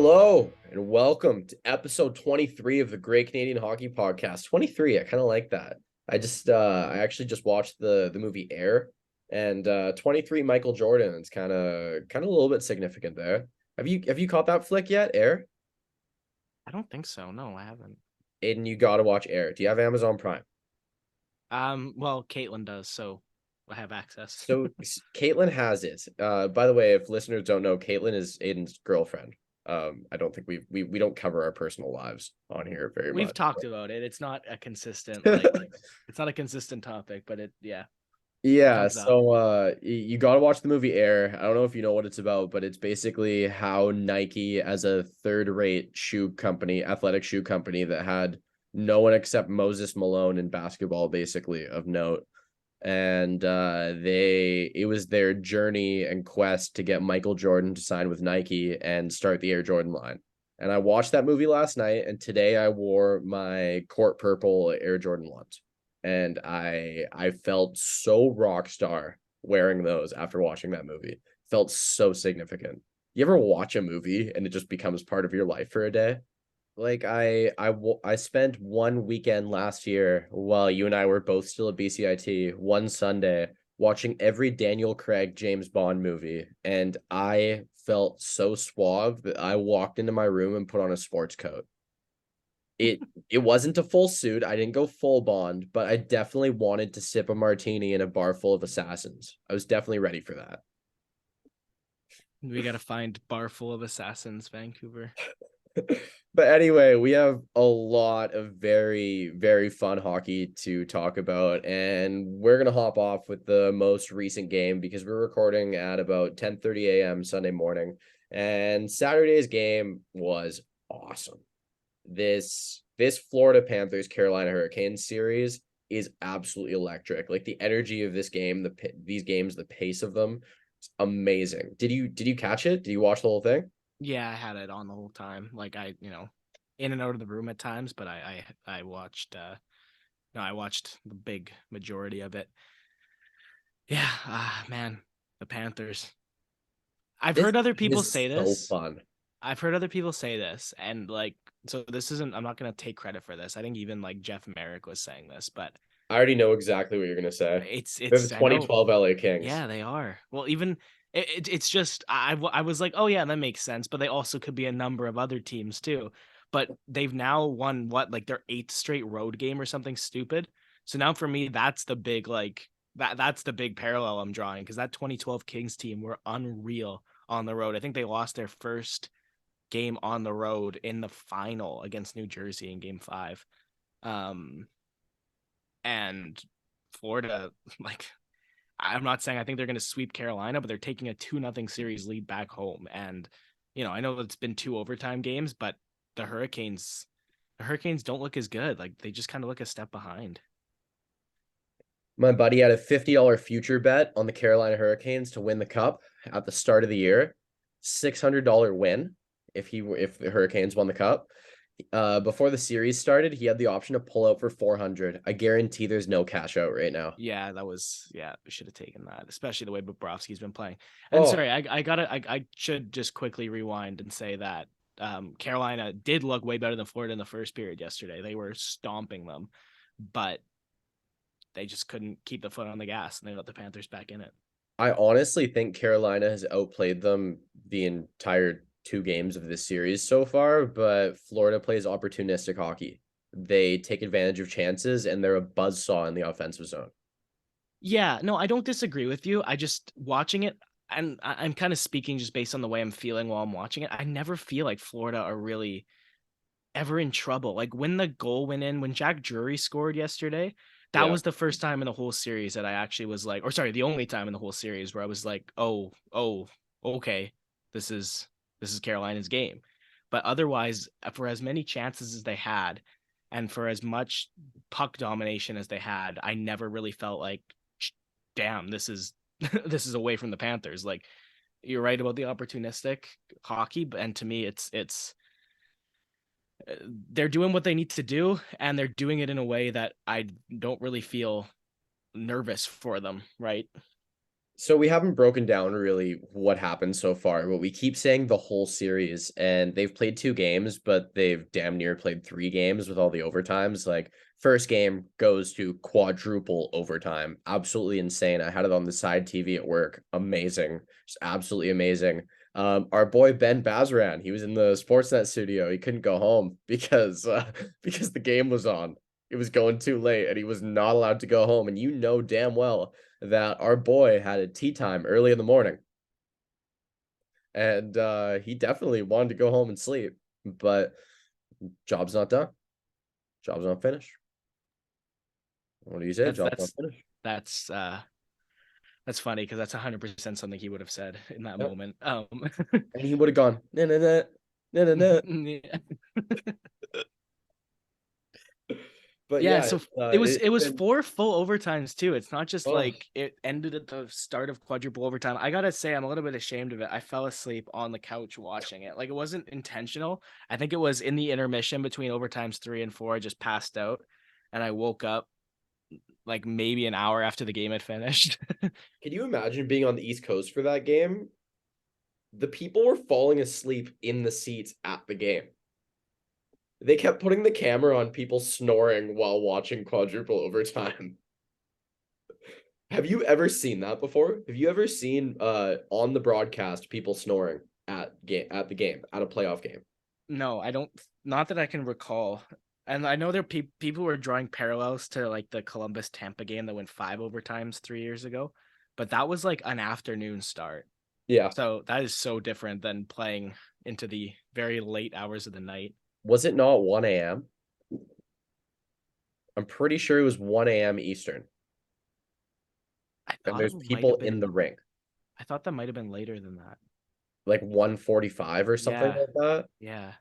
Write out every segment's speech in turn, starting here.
Hello and welcome to episode 23 of the Great Canadian Hockey Podcast. 23, I kind of like that. I actually just watched the movie Air, and 23 Michael Jordan. It's kind of a little bit significant there. Have you caught that flick yet, Air? I don't think so. No, I haven't. Aiden, you got to watch Air. Do you have Amazon Prime? Well, Caitlin does, so I have access. So Caitlin has it. By the way, if listeners don't know, Caitlin is Aiden's girlfriend. I don't think we don't cover our personal lives on here very We've much. talked about it. It's not a consistent it's not a consistent topic, but it Yeah, comes up. so you got to watch the movie Air. I don't know if you know what it's about, but it's basically how Nike, as a third-rate shoe company, athletic shoe company that had no one except Moses Malone in basketball, basically of note, and it was their journey and quest to get Michael Jordan to sign with Nike and start the Air Jordan line. And I watched that movie last night, and today I wore my court purple Air Jordan ones, and I felt so rock star wearing those after watching that movie. Felt so significant. You ever watch a movie and it just becomes part of your life for a day? Like I spent one weekend last year while you and I were both still at BCIT, one Sunday, watching every Daniel Craig James Bond movie, and I felt so suave that I walked into my room and put on a sports coat. It wasn't a full suit. I didn't go full Bond, but I definitely wanted to sip a martini in a bar full of assassins. I was definitely ready for that. We gotta find bar full of assassins, Vancouver. But anyway, we have a lot of very, very fun hockey to talk about, and we're gonna hop off with the most recent game because we're recording at about 10:30 a.m. Sunday morning, and Saturday's game was awesome. This Florida Panthers Carolina Hurricanes series is absolutely electric. Like the energy of this game, these games, the pace of them, it's amazing. Did you catch it? Did you watch the whole thing? Yeah, I had it on the whole time. In and out of the room at times, but I watched no, I watched the big majority of it. Yeah, man, the Panthers. I've This heard other game people is say so this. fun. I've heard other people say this, and so this isn't. I'm not gonna take credit for this. I think even Jeff Merrick was saying this, but I already know exactly what you're gonna say. They're the I know. 2012 LA Kings. Yeah, they are. Well, even it's just I was like, oh yeah, that makes sense. But they also could be a number of other teams too. But they've now won their eighth straight road game or something stupid. So now for me, that's the big that's the big parallel I'm drawing because that 2012 Kings team were unreal on the road. I think they lost their first game on the road in the final against New Jersey in game 5. And Florida, like, I'm not saying I think they're going to sweep Carolina, but they're taking a 2-0 series lead back home. And, I know it's been 2 overtime games, but the Hurricanes, don't look as good. Like they just kind of look a step behind. My buddy had a $50 future bet on the Carolina Hurricanes to win the cup at the start of the year. $600 win if the Hurricanes won the cup. Before the series started, he had the option to pull out for 400. I guarantee there's no cash out right now. Yeah, we should have taken that, especially the way Bobrovsky's been playing. And Oh, sorry, I should just quickly rewind and say that Carolina did look way better than Florida in the first period yesterday. They were stomping them, but they just couldn't keep the foot on the gas, and they let the Panthers back in it. I honestly think Carolina has outplayed them the entire two games of this series so far, but Florida plays opportunistic hockey. They take advantage of chances and they're a buzzsaw in the offensive zone. Yeah, no, I don't disagree with you. I just watching it, and I'm kind of speaking just based on the way I'm feeling while I'm watching it. I never feel like Florida are really ever in trouble. Like when the goal went in, when Jack Drury scored yesterday, that Yeah. was the first time in the whole series that I actually was like, or sorry, the only time in the whole series where I was like, oh, okay, this is Carolina's game. But otherwise, for as many chances as they had, and for as much puck domination as they had, I never really felt like, damn, this is this is away from the Panthers. Like you're right about the opportunistic hockey, and to me, it's they're doing what they need to do, and they're doing it in a way that I don't really feel nervous for them, right? So we haven't broken down really what happened so far, but we keep saying the whole series, and they've played 2 games, but they've damn near played 3 games with all the overtimes. Like first game goes to quadruple overtime. Absolutely insane. I had it on the side TV at work. Amazing. Just absolutely amazing. Our boy Ben Bazran, he was in the Sportsnet studio. He couldn't go home because the game was on. It was going too late, and he was not allowed to go home. And you know damn well that our boy had a tea time early in the morning, and he definitely wanted to go home and sleep, but job's not done. Job's not finished. What do you say? That's Job's not that's finished. that's uh that's funny because that's 100% something he would have said in that Yep. moment. And he would have gone, nah, nah, nah, nah, nah, nah. Yeah. But Yeah, yeah, so it was been 4 full overtimes too. It's not just oh, like it ended at the start of quadruple overtime. I gotta say, I'm a little bit ashamed of it. I fell asleep on the couch watching it. Like it wasn't intentional. I think it was in the intermission between overtimes 3 and 4. I just passed out, and I woke up like maybe an hour after the game had finished. can you imagine being on the East Coast for that game? The people were falling asleep in the seats at the game. They kept putting the camera on people snoring while watching quadruple overtime. Have you ever seen that before? Have you ever seen on the broadcast people snoring at the game at a playoff game? No, I don't. Not that I can recall. And I know there are people who are drawing parallels to like the Columbus Tampa game that went 5 overtimes 3 years ago, but that was like an afternoon start. Yeah. So that is so different than playing into the very late hours of the night. Was it not 1 a.m.? I'm pretty sure it was 1 a.m. Eastern. I And thought it there's might have people in been. the rink. I thought that might have been later than that. Like 1:45 or something Yeah, like that. yeah.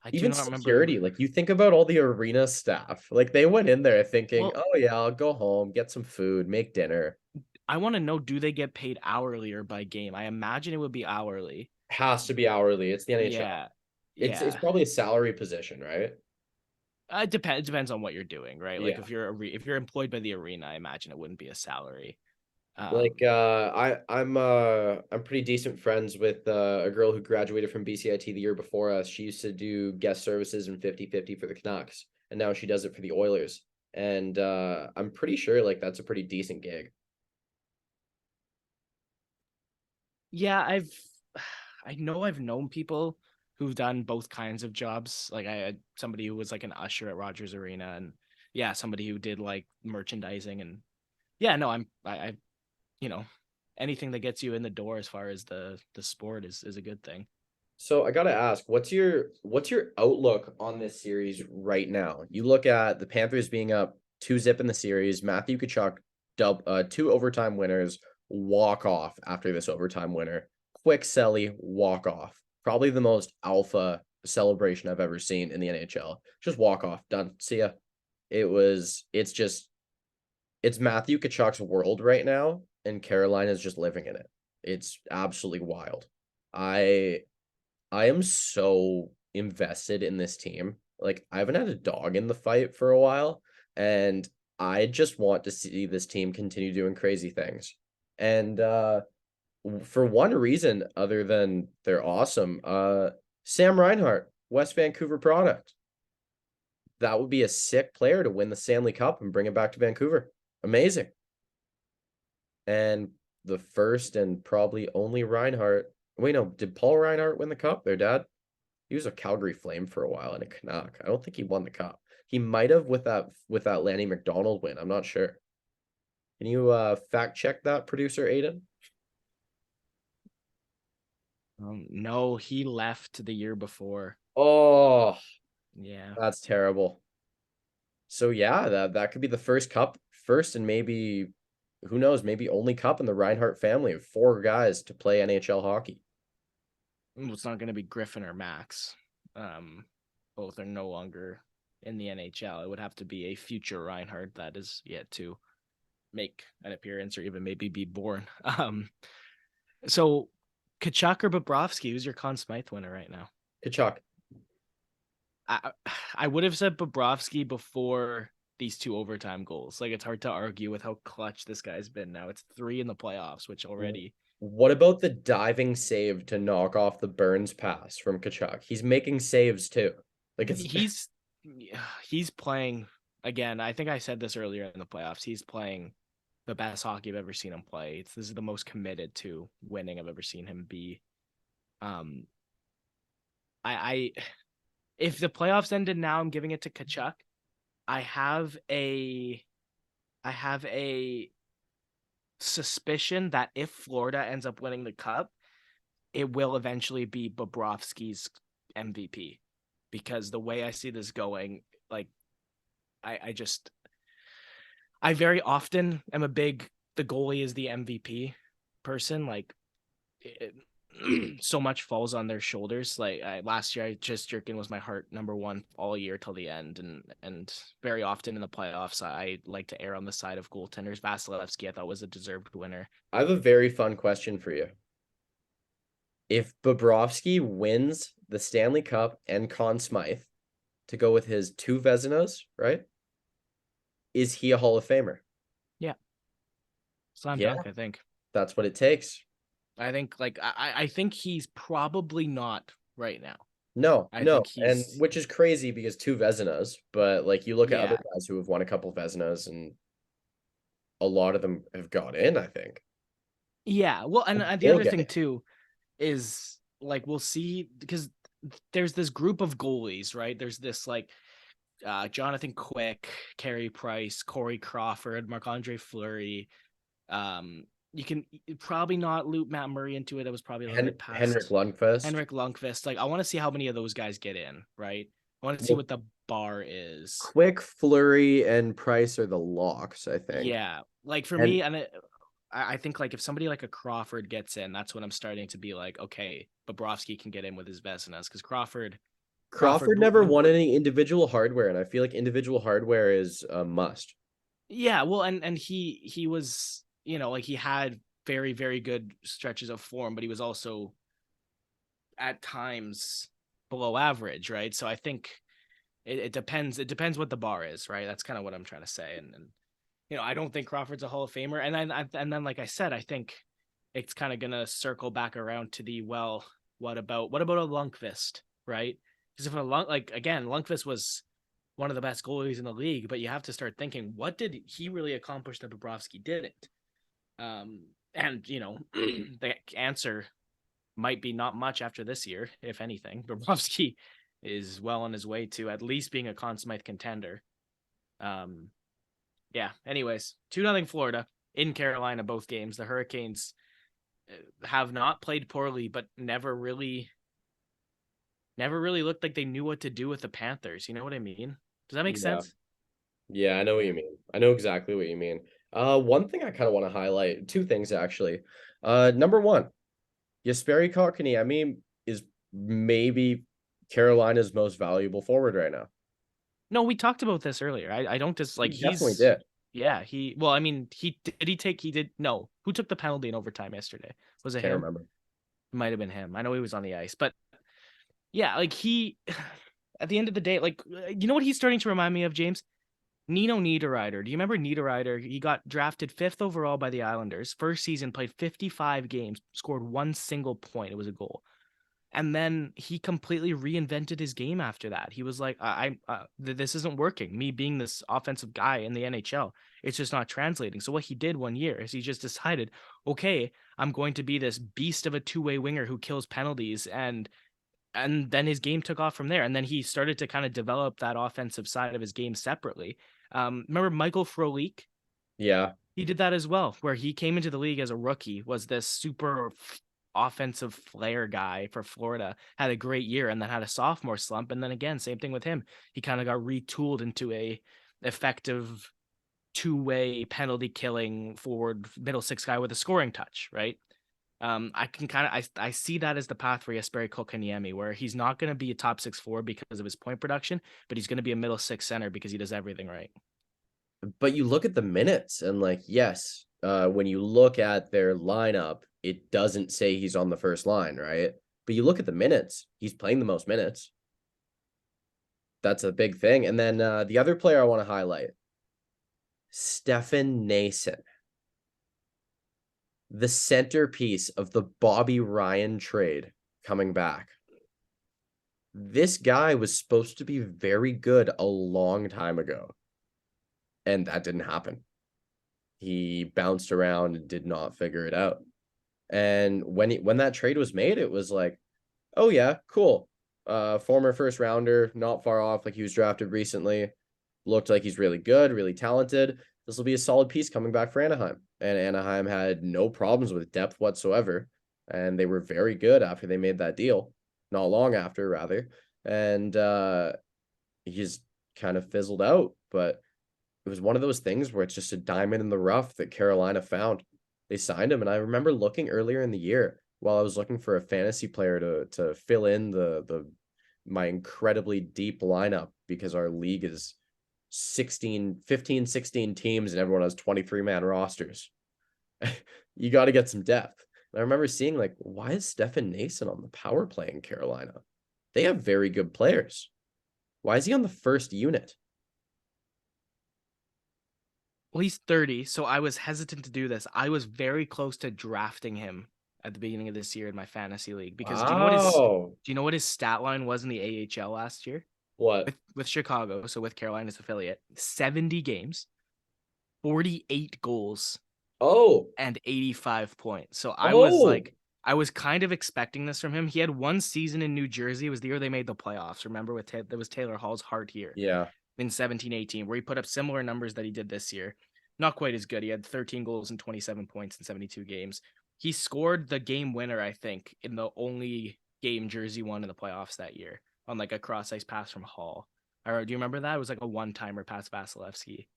I do Even not remember. security, like you think about all the arena staff. Like they went in there thinking, Well, "Oh yeah, I'll go home, get some food, make dinner." I want to know, do they get paid hourly or by game? I imagine it would be hourly. Has to be hourly. It's the NHL. Yeah, It's yeah. probably a salary position, right? It depends on what you're doing, right? Like Yeah. if you're employed by the arena, I imagine it wouldn't be a salary. Like Um, I'm pretty decent friends with a girl who graduated from BCIT the year before us. She used to do guest services and 50-50 for the Canucks, and now she does it for the Oilers. And I'm pretty sure like that's a pretty decent gig. yeah, I know I've known people who've done both kinds of jobs. Like I had somebody who was like an usher at Rogers Arena, and yeah, somebody who did like merchandising, and yeah, no, I you know, anything that gets you in the door as far as the sport is a good thing. So I gotta ask, what's your outlook on this series right now? You look at the Panthers being up 2-0 in the series, Matthew Tkachuk, 2 overtime winners, walk off after this overtime winner. Quick Selly walk off. Probably the most alpha celebration I've ever seen in the NHL. Just walk off, done. See ya. It's Matthew Kachuk's world right now, and Carolina is just living in it. It's absolutely wild. I I am so invested in this team. Like, I haven't had a dog in the fight for a while, and I just want to see this team continue doing crazy things. And for one reason other than they're awesome, Sam Reinhart, West Vancouver product. That would be a sick player to win the Stanley Cup and bring it back to Vancouver. Amazing. And the first and probably only Reinhart. Wait, no, did Paul Reinhart win the cup? Their dad? He was a Calgary Flame for a while and a Canuck. I don't think he won the cup. He might have with that Lanny McDonald win. I'm not sure. Can you fact check that, producer Aiden? No, he left the year before. Oh, Yeah. that's terrible. So yeah, that could be the first cup, first and maybe who knows, maybe only cup in the Reinhardt family of 4 guys to play NHL hockey. It's not going to be Griffin or Max. Both are no longer in the NHL. It would have to be a future Reinhardt that is yet to make an appearance or even maybe be born. So Kachuk or Bobrovsky, who's your Conn Smythe winner right now? Kachuk. I I would have said Bobrovsky before these 2 overtime goals. Like, it's hard to argue with how clutch this guy's been now. It's 3 in the playoffs, which already. What about the diving save to knock off the Burns pass from Tkachuk? He's making saves too. Like it's He's playing again. I think I said this earlier in the playoffs. He's playing the best hockey I've ever seen him play. This is the most committed to winning I've ever seen him be. I if the playoffs ended now, I'm giving it to Tkachuk. I have a suspicion that if Florida ends up winning the cup, it will eventually be Bobrovsky's MVP, because the way I see this going, like I very often am a big the goalie is the MVP person. Like so much falls on their shoulders. Like last year, Jerkin was my heart number one all year till the end, and very often in the playoffs, I like to err on the side of goaltenders. Vasilevsky, I thought, was a deserved winner. I have a very fun question for you. If Bobrovsky wins the Stanley Cup and Conn Smythe to go with his 2 Vezinos, right? Is he a Hall of Famer? Yeah. Slam dunk, I think. That's what it takes. I think I think he's probably not right now. No, and which is crazy because 2 Vezinos, but like you look at other guys who have won a couple Vezinos and a lot of them have got in, I think. Yeah, well, and the other thing too is like we'll see, because there's this group of goalies, right? There's this like Jonathan Quick, Carey Price, Corey Crawford, Marc-Andre Fleury. You can probably not loop Matt Murray into it. That was probably a little bit past. Henrik Lundqvist. Like, I want to see how many of those guys get in, right? I want to see what the bar is. Quick, Fleury, and Price are the locks, I think. Yeah, like for me, and I think like if somebody like a Crawford gets in, that's when I'm starting to be like, okay, Bobrovsky can get in with his Vezinas, because Crawford never won any individual hardware, and I feel like individual hardware is a must. Yeah, well, and he was, you know, like he had very, very good stretches of form, but he was also at times below average, right? So I think it depends. It depends what the bar is, right? That's kind of what I'm trying to say. And you know, I don't think Crawford's a Hall of Famer. And then like I said, I think it's kind of gonna circle back around to the, well, what about a Lundqvist, right? Because if Lundqvist was one of the best goalies in the league, but you have to start thinking, what did he really accomplish that Bobrovsky didn't? And you know, the answer might be not much after this year, if anything. Bobrovsky is well on his way to at least being a Conn Smythe contender. Yeah. Anyways, 2-0 Florida in Carolina, both games. The Hurricanes have not played poorly, but never really looked like they knew what to do with the Panthers. You know what I mean? Does that make sense? Yeah, I know what you mean. I know exactly what you mean. One thing I kind of want to highlight, 2 things actually. Number 1, Jesperi Kotkaniemi is maybe Carolina's most valuable forward right now. No, we talked about this earlier. I don't just like he definitely did. Yeah, well, I mean, he did. No, who took the penalty in overtime yesterday? Was it him? I can't remember. It might have been him. I know he was on the ice, but yeah, like he, at the end of the day, like, you know what he's starting to remind me of, James? Nino Niederreiter. Do you remember Niederreiter? He got drafted 5th overall by the Islanders. First season, played 55 games, scored 1 single point. It was a goal. And then he completely reinvented his game after that. He was like, this isn't working. Me being this offensive guy in the NHL, it's just not translating. So what he did one year is he just decided, okay, I'm going to be this beast of a 2-way winger who kills penalties. And then his game took off from there. And then he started to kind of develop that offensive side of his game separately. Remember Michael Frolik? Yeah. He did that as well, where he came into the league as a rookie, was this super offensive flair guy for Florida, had a great year, and then had a sophomore slump. And then again, same thing with him. He kind of got retooled into a effective 2-way penalty killing forward middle 6 guy with a scoring touch, right? I see that as the path for Jesperi Kotkaniemi, where he's not going to be a top 6 forward because of his point production, but he's going to be a middle 6 center because he does everything right. But you look at the minutes and like, yes, when you look at their lineup, it doesn't say he's on the first line, right? But you look at the minutes, he's playing the most minutes. That's a big thing. And then the other player I want to highlight, Stefan Nason, the centerpiece of the Bobby Ryan trade coming back. This guy was supposed to be very good a long time ago, and that didn't happen. He bounced around and did not figure it out. And when that trade was made, it was like, oh yeah, cool. Former first rounder, not far off, like he was drafted recently. Looked like he's really good, really talented. This will be a solid piece coming back for Anaheim. And Anaheim had no problems with depth whatsoever. And they were very good after they made that deal. Not long after, rather. And he's kind of fizzled out. But it was one of those things where it's just a diamond in the rough that Carolina found. They signed him. And I remember looking earlier in the year while I was looking for a fantasy player to fill in my incredibly deep lineup, because our league is 16 teams and everyone has 23-man rosters. You got to get some depth. And I remember seeing, like, why is Stefan Nason on the power play in Carolina? They have very good players. Why is he on the first unit? Well, he's 30, so I was hesitant to do this. I was very close to drafting him at the beginning of this year in my fantasy league, because do you know what his stat line was in the AHL last year? What? With Chicago, so with Carolina's affiliate, 70 games, 48 goals, Oh, and 85 points. So oh, I was kind of expecting this from him. He had one season in New Jersey. It was the year they made the playoffs. Remember, there was Taylor Hall's heart year yeah. in 17-18, where he put up similar numbers that he did this year. Not quite as good. He had 13 goals and 27 points in 72 games. He scored the game winner, I think, in the only game Jersey won in the playoffs that year, on like a cross ice pass from Hall. Do you remember that? It was like a one-timer past Vasilevsky.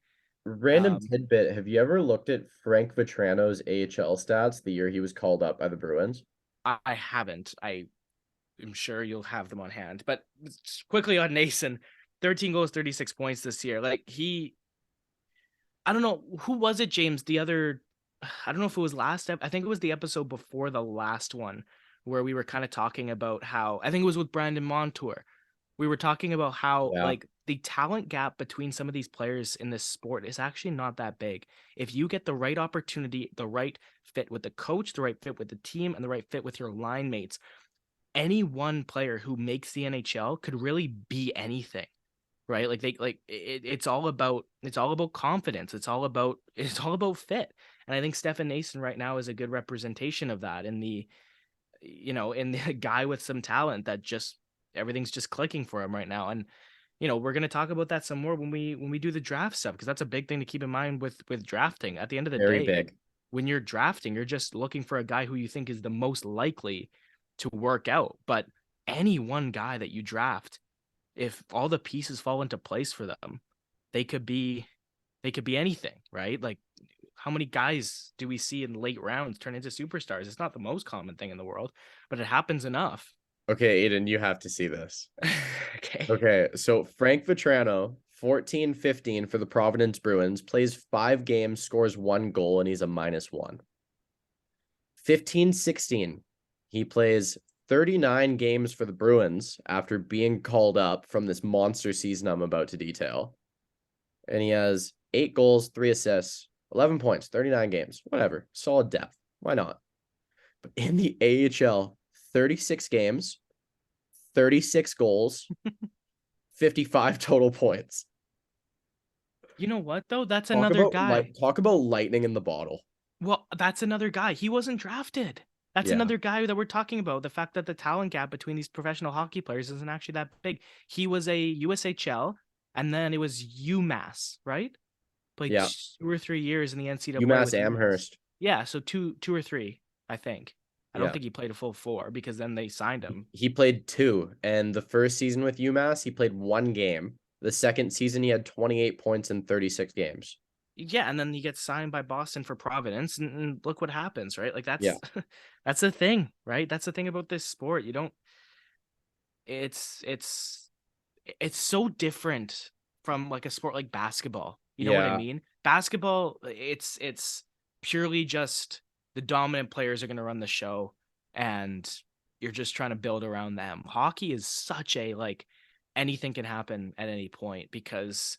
Random tidbit. Have you ever looked at Frank Vetrano's AHL stats the year he was called up by the Bruins? I haven't. I am sure you'll have them on hand. But quickly on Nason, 13 goals, 36 points this year. Like I don't know, who was it, James? I don't know if it was I think it was the episode before the last one, where we were kind of talking about how, I think it was with Brandon Montour. We were talking about how, Yeah. like, the talent gap between some of these players in this sport is actually not that big. If you get the right opportunity, the right fit with the coach, the right fit with the team, and the right fit with your line mates, any one player who makes the NHL could really be anything, right? It's all about confidence. It's all about fit. And I think Stefan Nason right now is a good representation of that, in the guy with some talent that just everything's just clicking for him right now. And we're going to talk about that some more when we do the draft stuff, because that's a big thing to keep in mind with drafting. At the end of the Very day, big. when you're drafting, you're just looking for a guy who you think is the most likely to work out. But any one guy that you draft, if all the pieces fall into place for them, they could be anything, right? Like, how many guys do we see in late rounds turn into superstars? It's not the most common thing in the world, but it happens enough. Okay, Aiden, you have to see this. Okay. Okay, so Frank Vetrano, 14-15 for the Providence Bruins, plays 5 games, scores 1 goal, and he's a -1. 15-16, he plays 39 games for the Bruins after being called up from this monster season I'm about to detail. And he has 8 goals, 3 assists, 11 points, 39 games, whatever. Solid depth. Why not? But in the AHL, 36 games, 36 goals, 55 total points. You know what, though? That's another guy. Talk about lightning in the bottle. Well, that's another guy. He wasn't drafted. That's Yeah. another guy that we're talking about. The fact that the talent gap between these professional hockey players isn't actually that big. He was a USHL, and then it was UMass, right? Played Yeah. 2 or 3 years in the NCAA UMass with UMass. Amherst. Yeah, so two or three, I think. I don't Yeah. think he played a full 4, because then they signed him. He played 2, and the first season with UMass, he played 1 game. The second season, he had 28 points in 36 games. Yeah, and then he gets signed by Boston for Providence, and look what happens, right? Like, Yeah. that's the thing, right? That's the thing about this sport. You don't it's so different from like a sport like basketball. You know what I Yeah. mean? Basketball, it's purely just the dominant players are going to run the show, and you're just trying to build around them. Hockey is such a, like, anything can happen at any point, because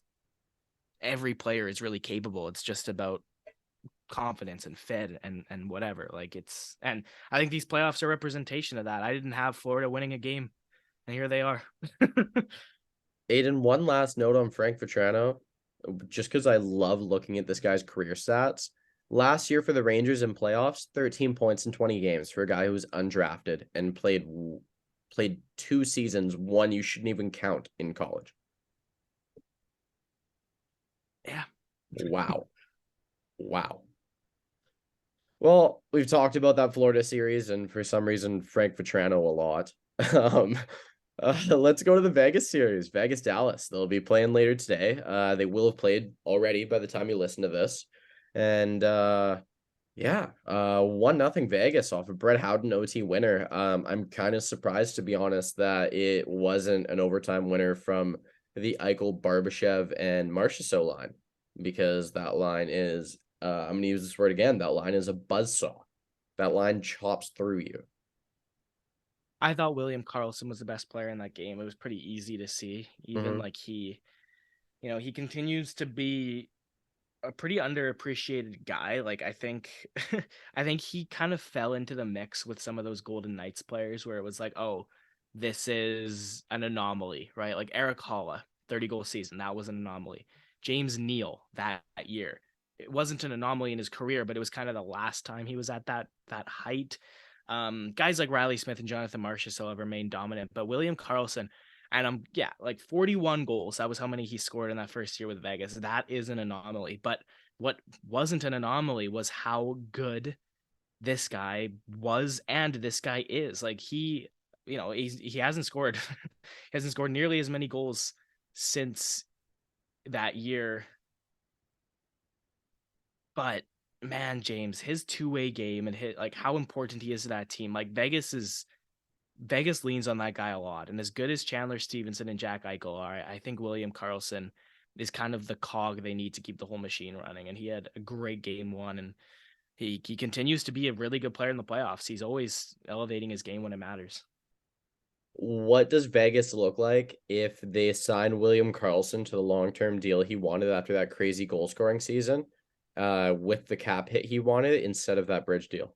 every player is really capable. It's just about confidence and fit and whatever. Like and I think these playoffs are representation of that. I didn't have Florida winning a game, and here they are. Aidan, one last note on Frank Vatrano, just because I love looking at this guy's career stats. Last year for the Rangers in playoffs, 13 points in 20 games for a guy who was undrafted and played 2 seasons, one you shouldn't even count in college. Yeah. Wow. Wow. Well, we've talked about that Florida series and for some reason Frank Vatrano a lot. Let's go to the Vegas series, Vegas Dallas. They'll be playing later today. They will have played already by the time you listen to this. And yeah, 1-0 Vegas off of Brett Howden OT winner. I'm kind of surprised, to be honest, that it wasn't an overtime winner from the Eichel, Barbashev, and Marchessault line, because that line is I'm going to use this word again. That line is a buzzsaw. That line chops through you. I thought William Karlsson was the best player in that game. It was pretty easy to see. Even like he continues to be a pretty underappreciated guy. Like I think I think he kind of fell into the mix with some of those Golden Knights players where it was like, oh, this is an anomaly, right? Like Eric Holla, 30-goal season, that was an anomaly. James Neal that year. It wasn't an anomaly in his career, but it was kind of the last time he was at that height. Guys like Riley Smith and Jonathan Marchessault have remained dominant, but William Karlsson, and like 41 goals. That was how many he scored in that first year with Vegas. That is an anomaly. But what wasn't an anomaly was how good this guy was and this guy is. Like he hasn't scored he hasn't scored nearly as many goals since that year. But man, James, his two-way game and like how important he is to that team. Like Vegas leans on that guy a lot. And as good as Chandler Stevenson and Jack Eichel are, I think William Karlsson is kind of the cog they need to keep the whole machine running. And he had a great game one, and he continues to be a really good player in the playoffs. He's always elevating his game when it matters. What does Vegas look like if they sign William Karlsson to the long-term deal he wanted after that crazy goal-scoring season, with the cap hit he wanted instead of that bridge deal?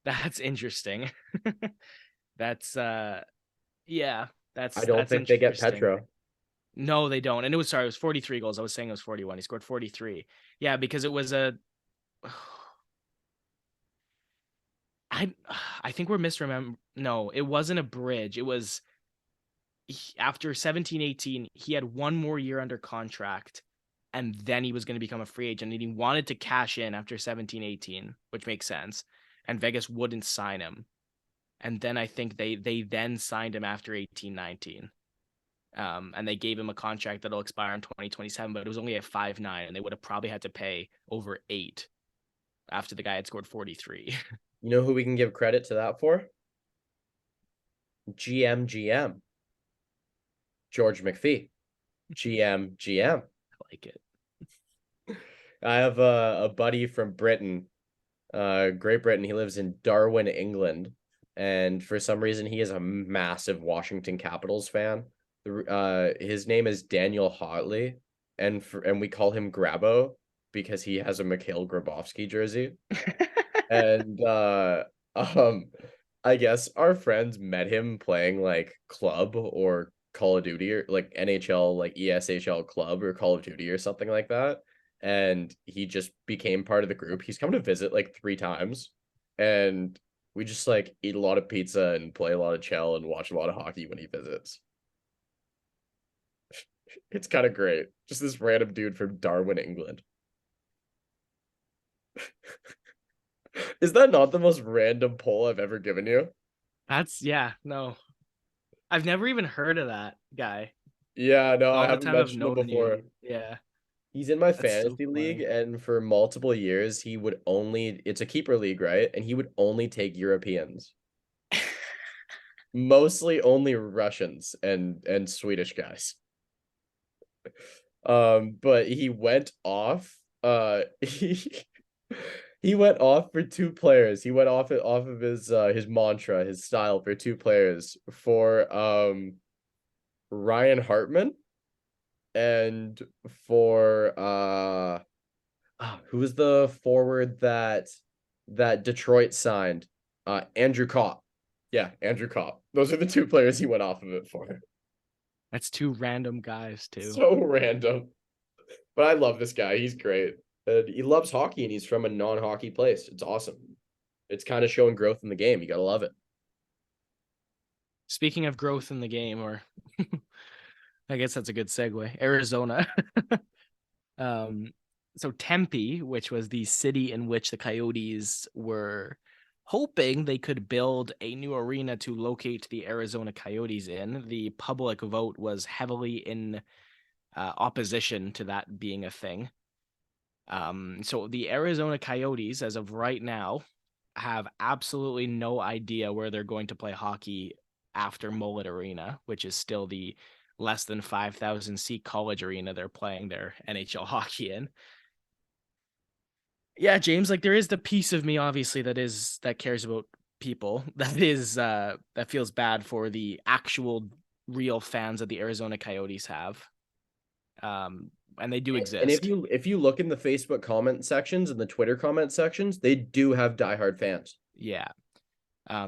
That's interesting. That's yeah, I don't that's think they get interesting. Petro. No, they don't. And it was 43 goals. I was saying it was 41. He scored 43. Yeah, because it was a I think we're misremembering. No, it wasn't a bridge. It was after 17-18, he had one more year under contract, and then he was going to become a free agent, and he wanted to cash in after 17-18, which makes sense. And Vegas wouldn't sign him. And then I think they then signed him after 18-19. And they gave him a contract that'll expire in 2027, but it was only at 5.9, and they would have probably had to pay over 8 after the guy had scored 43. You know who we can give credit to that for? GM. George McPhee. GM. I like it. I have a buddy from Britain, Great Britain. He lives in Darwin, England, and for some reason he is a massive Washington Capitals fan. His name is Daniel Hotley, and we call him Grabo because he has a Mikhail Grabovski jersey. And I guess our friends met him playing like club or Call of Duty, or like NHL, like ESHL club or Call of Duty or something like that. And he just became part of the group. He's come to visit like 3 times, and we just like eat a lot of pizza and play a lot of chell and watch a lot of hockey when he visits. It's kind of great. Just this random dude from Darwin, England. Is that not the most random poll I've ever given you? No. I've never even heard of that guy. Yeah, no, I All the haven't time I've mentioned him known before. you. Yeah, He's in my that's so fantasy league, funny. and for multiple years, he would only, it's a keeper league, right? And he would only take Europeans, mostly only Russians and Swedish guys. But he went off. He went off for 2 players. He went off of his mantra, his style for 2 players, for Ryan Hartman And for who was the forward that Detroit signed? Andrew Kopp. Yeah, Andrew Kopp. Those are the two players he went off of it for. That's two random guys too. So random. But I love this guy. He's great. He loves hockey and he's from a non-hockey place. It's awesome. It's kind of showing growth in the game. You gotta love it. Speaking of growth in the game, or I guess that's a good segue. Arizona. um, so Tempe, which was the city in which the Coyotes were hoping they could build a new arena to locate the Arizona Coyotes in, the public vote was heavily in opposition to that being a thing. So the Arizona Coyotes, as of right now, have absolutely no idea where they're going to play hockey after Mullet Arena, which is still the less than 5,000 seat college arena they're playing their NHL hockey in. Yeah, James, like there is the piece of me obviously that cares about people. That feels bad for the actual real fans that the Arizona Coyotes have. And they do And exist. if you look in the Facebook comment sections and the Twitter comment sections, they do have diehard fans. Yeah.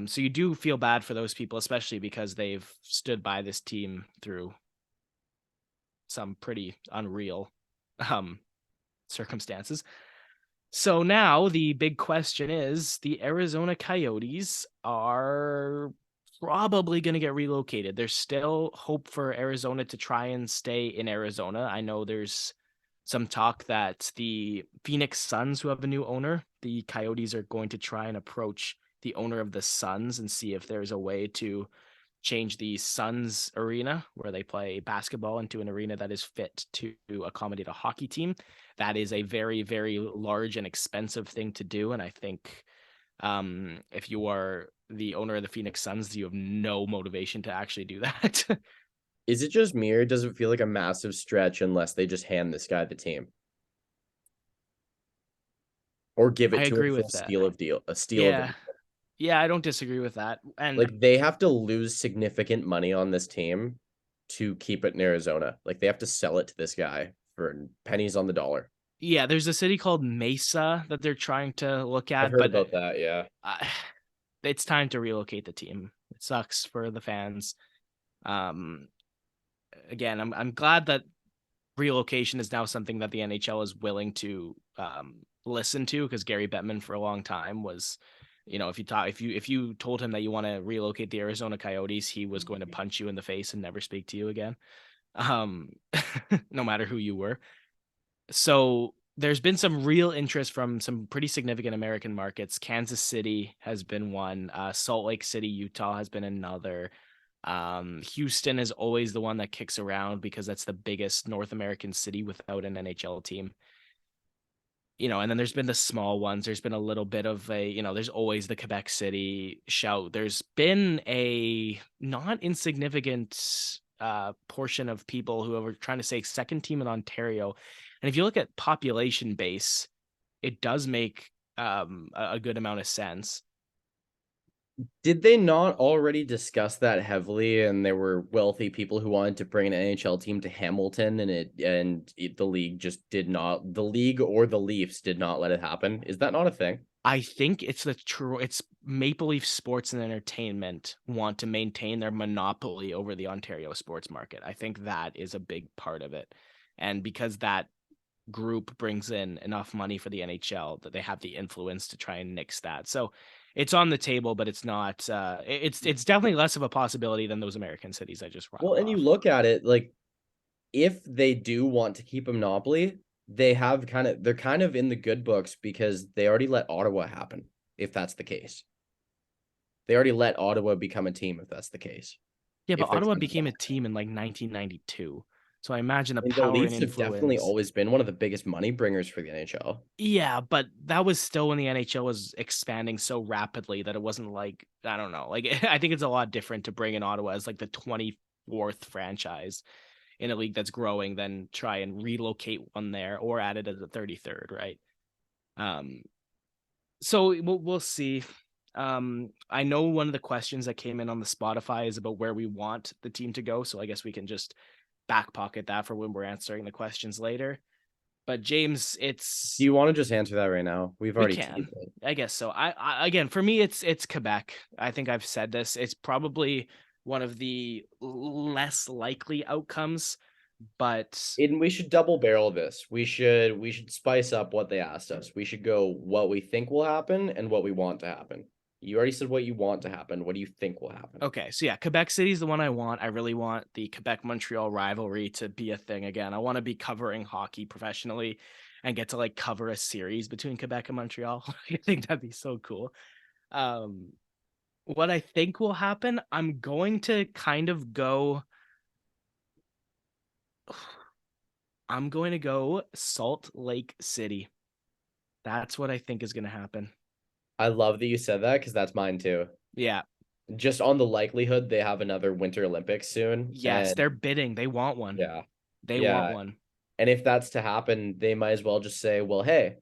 So you do feel bad for those people, especially because they've stood by this team through some pretty unreal circumstances. So now the big question is the Arizona Coyotes are probably going to get relocated. There's still hope for Arizona to try and stay in Arizona. I know there's some talk that the Phoenix Suns, who have a new owner, the Coyotes are going to try and approach the owner of the Suns and see if there's a way to change the Suns arena where they play basketball into an arena that is fit to accommodate a hockey team. That is a very, very large and expensive thing to do. And I think if you are the owner of the Phoenix Suns, you have no motivation to actually do that. Is it just me or does it feel like a massive stretch unless they just hand this guy the team? Or give I it to him agree for with that. a steal of a Yeah. deal. Yeah, I don't disagree with that. And Like they have to lose significant money on this team to keep it in Arizona. Like they have to sell it to this guy for pennies on the dollar. yeah, there's a city called Mesa that they're trying to look I've at, heard but about that, yeah. uh, it's time to relocate the team. It sucks for the fans. Um, Again, I'm glad that relocation is now something that the NHL is willing to listen to, because Gary Bettman for a long time was, if you told him that you want to relocate the Arizona Coyotes, he was going to punch you in the face and never speak to you again, um, no matter who you were. So there's been some real interest from some pretty significant American markets. Kansas City has been one. Salt Lake City, Utah has been another. Houston is always the one that kicks around because that's the biggest North American city without an NHL team. And then there's been the small ones. There's been a little bit of there's always the Quebec City shout. There's been a not insignificant portion of people who are trying to say second team in Ontario. And if you look at population base, it does make a good amount of sense. Did they not already discuss that heavily? And there were wealthy people who wanted to bring an NHL team to Hamilton, the league just did not. The league or the Leafs did not let it happen. Is that not a thing? I think it's Maple Leaf Sports and Entertainment want to maintain their monopoly over the Ontario sports market. I think that is a big part of it. And because that group brings in enough money for the NHL, that they have the influence to try and nix that. So it's on the table, but it's not it's definitely less of a possibility than those American cities I just Well, rattled and you off. look at it like if they do want to keep a monopoly, they're kind of in the good books because they already let Ottawa happen, if that's the case. They already let Ottawa become a team if that's the case. Yeah, but If they're Ottawa trying to became block a team in like 1992. So I imagine the and the power and Leafs have definitely influence. always been one of the biggest money bringers for the NHL. Yeah, but that was still when the NHL was expanding so rapidly that it wasn't like, I don't know. Like I think it's a lot different to bring in Ottawa as like the 24th franchise in a league that's growing than try and relocate one there or add it as a 33rd, right? Um so we'll see. I know one of the questions that came in on the Spotify is about where we want the team to go, so I guess we can just back pocket that for when we're answering the questions later. But James, Do you want to just answer that right now? We've we already can. teased it. I guess so. I again, for me, it's Quebec. I think I've said this. It's probably one of the less likely outcomes, but And we should double barrel this. We should spice up what they asked us. We should go what we think will happen and what we want to happen. You already said what you want to happen. What do you think will happen? okay. So yeah, Quebec City is the one I want. I really want the Quebec Montreal rivalry to be a thing again. I want to be covering hockey professionally and get to like cover a series between Quebec and Montreal. I think that'd be so cool. Um, what I think will happen, I'm going to kind of go. I'm going to go Salt Lake City. That's what I think is going to happen. I love that you said that because that's mine too. Yeah. Just on the likelihood they have another Winter Olympics soon. Yes, And they're bidding. They want one. yeah. They want Yeah. one. And if that's to happen, they might as well just say, well, hey,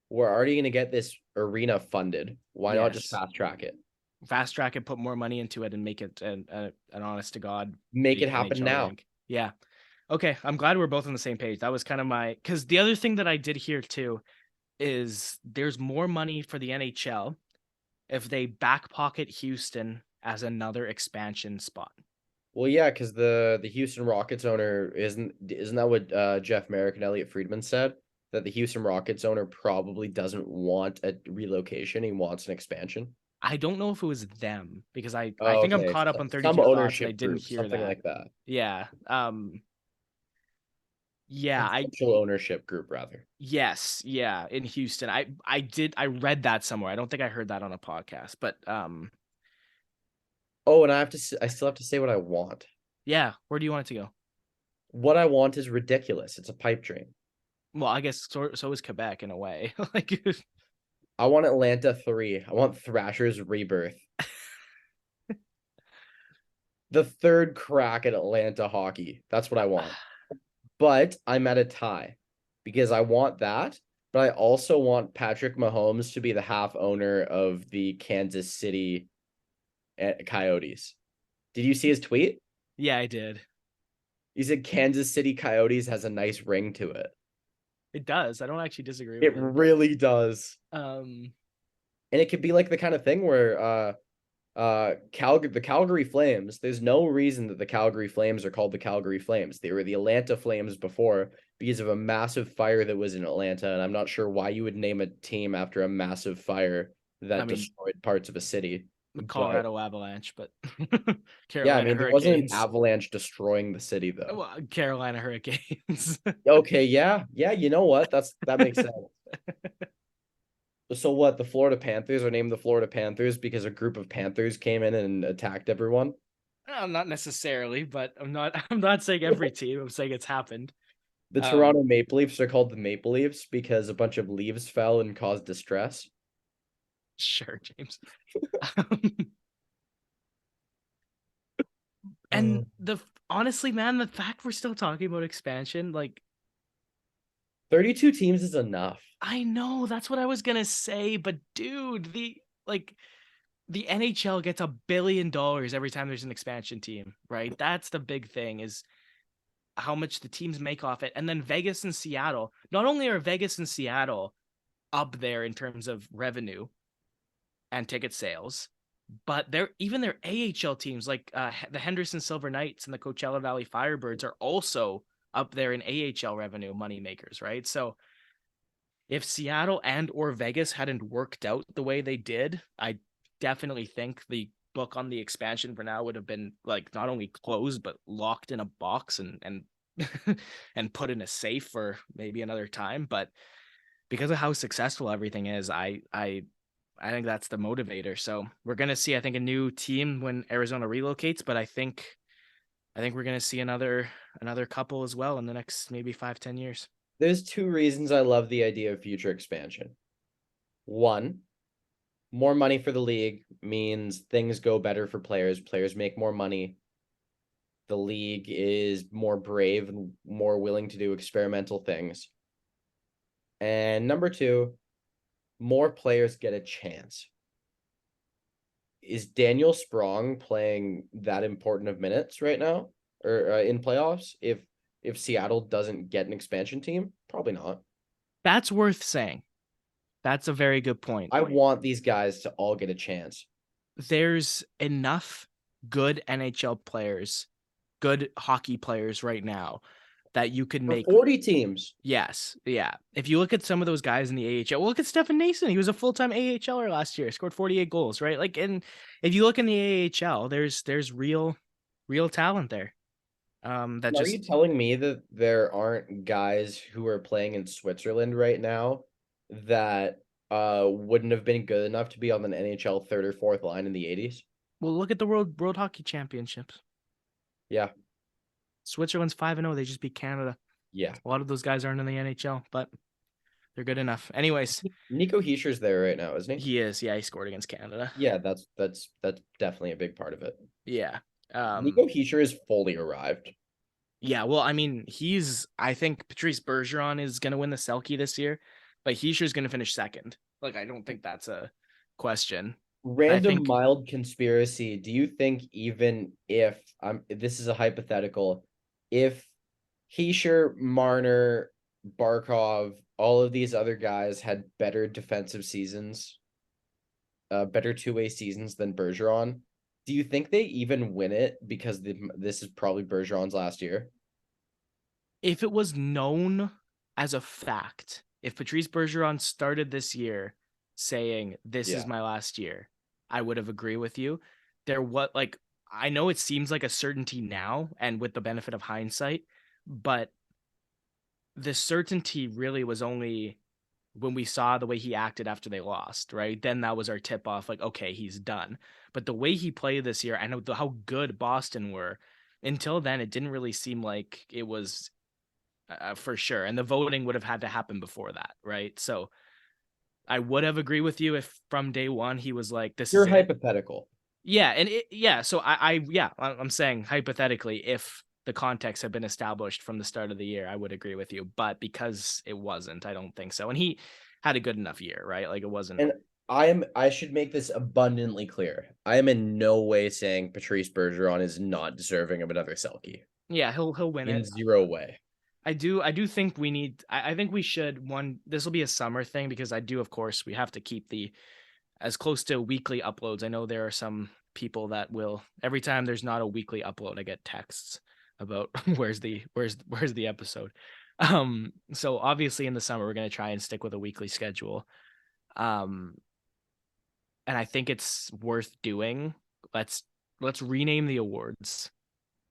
we're already going to get this arena funded. Why not just Yes. fast track it? Fast track it, put more money into it, and make it an honest to God Make it big happen NHL now. rink. Yeah. Okay. I'm glad we're both on the same page. That was kind of my, because the other thing that I did here too is there's more money for the NHL if they back pocket Houston as another expansion spot. Well, yeah, because the Houston Rockets owner isn't that what Jeff Merrick and Elliot Friedman said? That the Houston Rockets owner probably doesn't want a relocation. He wants an expansion. I don't know if it was them because I Oh, think I'm okay. caught up on Some 32 thoughts and I ownership didn't group, hear something that. like that. Yeah. Yeah, Potential ownership group, rather. yes, yeah, in Houston. I read that somewhere. I don't think I heard that on a podcast, but Oh, and I still have to say what I want. yeah, where do you want it to go? What I want is ridiculous. It's a pipe dream. Well, I guess so is Quebec in a way. Like I want Atlanta 3. I want Thrasher's rebirth. The third crack at Atlanta hockey. That's what I want. But I'm at a tie because I want that, but I also want Patrick Mahomes to be the half owner of the Kansas City Coyotes. Did you see his tweet? yeah, I did. He said Kansas City Coyotes has a nice ring to it. It does. I don't actually disagree It with it. really does. Um And it could be like the kind of thing where the Calgary Flames, there's no reason that the Calgary Flames are called the Calgary Flames. They were the Atlanta Flames before because of a massive fire that was in Atlanta, and I'm not sure why you would name a team after a massive fire that destroyed parts of a city. the But Colorado Avalanche, but yeah, I Carolina mean there wasn't an Hurricanes. avalanche destroying the city though. Well, Carolina Hurricanes. Okay, yeah, you know what? That makes sense. So what? The Florida Panthers are named the Florida Panthers because a group of Panthers came in and attacked everyone. Not necessarily, but I'm not saying every team. I'm saying it's happened. The Toronto Maple Leafs are called the Maple Leafs because a bunch of leaves fell and caused distress. Sure, James. And honestly, man, the fact we're still talking about expansion, like 32 teams is enough. I know that's what I was gonna say, but dude, the NHL gets $1 billion every time there's an expansion team, right? That's the big thing is how much the teams make off it. And then Vegas and Seattle, not only are Vegas and Seattle up there in terms of revenue and ticket sales, but their AHL teams like the Henderson Silver Knights and the Coachella Valley Firebirds are also up there in AHL revenue money makers, right? So if Seattle and or Vegas hadn't worked out the way they did, I definitely think the book on the expansion for now would have been like not only closed but locked in a box and and put in a safe for maybe another time. But because of how successful everything is, I think that's the motivator. So we're gonna see, I think, a new team when Arizona relocates, but I think we're gonna see another couple as well in the next maybe 5-10 years. There's two reasons I love the idea of future expansion. One, more money for the league means things go better for players. Players make more money. The league is more brave and more willing to do experimental things. And number two, more players get a chance. Is Daniel Sprong playing that important of minutes right now or in playoffs? If if Seattle doesn't get an expansion team? Probably not. That's worth saying. That's a very good point. I want these guys to all get a chance. There's enough good NHL players, good hockey players right now that you could For make 40 teams. Yes, yeah. If you look at some of those guys in the AHL, well, look at Stefan Nason. He was a full-time AHLer last year, scored 48 goals, right? Like, and if you look in the AHL, there's real talent there. That Are you just telling me that there aren't guys who are playing in Switzerland right now that wouldn't have been good enough to be on an NHL third or fourth line in the 80s? well, look at the World Hockey Championships. Yeah. Switzerland's 5-0. They just beat Canada. Yeah. A lot of those guys aren't in the NHL, but they're good enough. Anyways, Nico Heischer's there right now, isn't he? he is. Yeah, he scored against Canada. Yeah, that's definitely a big part of it. Yeah. Nico Heischer is fully arrived. Yeah, well, I mean, I think Patrice Bergeron is going to win the Selke this year, but Heischer's going to finish second. Like, I don't think that's a question. Random think- mild conspiracy. Do you think even if this is a hypothetical, if Heischer, Marner, Barkov, all of these other guys had better defensive seasons, better two-way seasons than Bergeron, do you think they even win it because this is probably Bergeron's last year? If it was known as a fact, if Patrice Bergeron started this year saying, this is my last year, I would have agreed with you. I know it seems like a certainty now and with the benefit of hindsight, but the certainty really was only when we saw the way he acted after they lost, right? Then that was our tip off, like, okay, he's done. But the way he played this year, I know how good Boston were. Until then, it didn't really seem like it was for sure. And the voting would have had to happen before that, right? So I would have agreed with you if from day one he was like, "This You're is hypothetical." Yeah, and so I'm saying hypothetically, if the context had been established from the start of the year, I would agree with you. But because it wasn't, I don't think so. And he had a good enough year, right? Like it wasn't. And I should make this abundantly clear. I am in no way saying Patrice Bergeron is not deserving of another Selke. Yeah, he'll win In it. zero way. I do think we need. I think we should this will be a summer thing because of course, we have to keep the as close to weekly uploads. I know there are some people that will every time there's not a weekly upload, I get texts about where's the episode. So obviously in the summer we're going to try and stick with a weekly schedule. And I think it's worth doing. Let's rename the awards.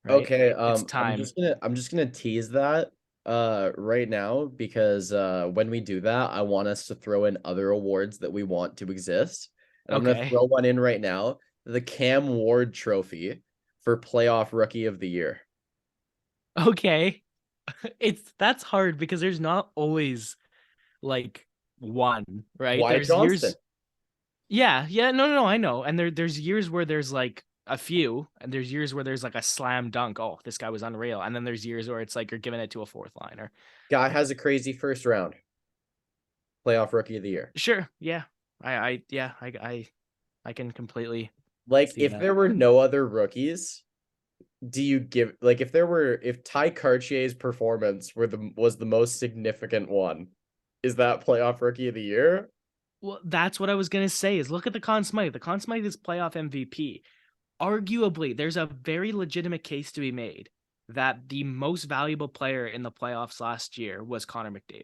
Right? Okay, it's time. I'm just gonna tease that right now because when we do that, I want us to throw in other awards that we want to exist. And I'm gonna throw one in right now, the Cam Ward Trophy for Playoff Rookie of the Year. Okay. That's hard because there's not always like one, right? Why there's Johnston? Years. Yeah, no, I know. And there's years where there's like a few, and there's years where there's like a slam dunk. Oh, this guy was unreal. And then there's years where it's like you're giving it to a fourth liner. Guy has a crazy first round. Playoff Rookie of the Year. Sure. Yeah. I can completely if there were no other rookies, do you give if Ty Cartier's performance was the most significant one, is that Playoff Rookie of the Year? Well, that's what I was gonna say is look at the Conn Smythe. The Conn Smythe is playoff MVP. Arguably, there's a very legitimate case to be made that the most valuable player in the playoffs last year was Connor McDavid.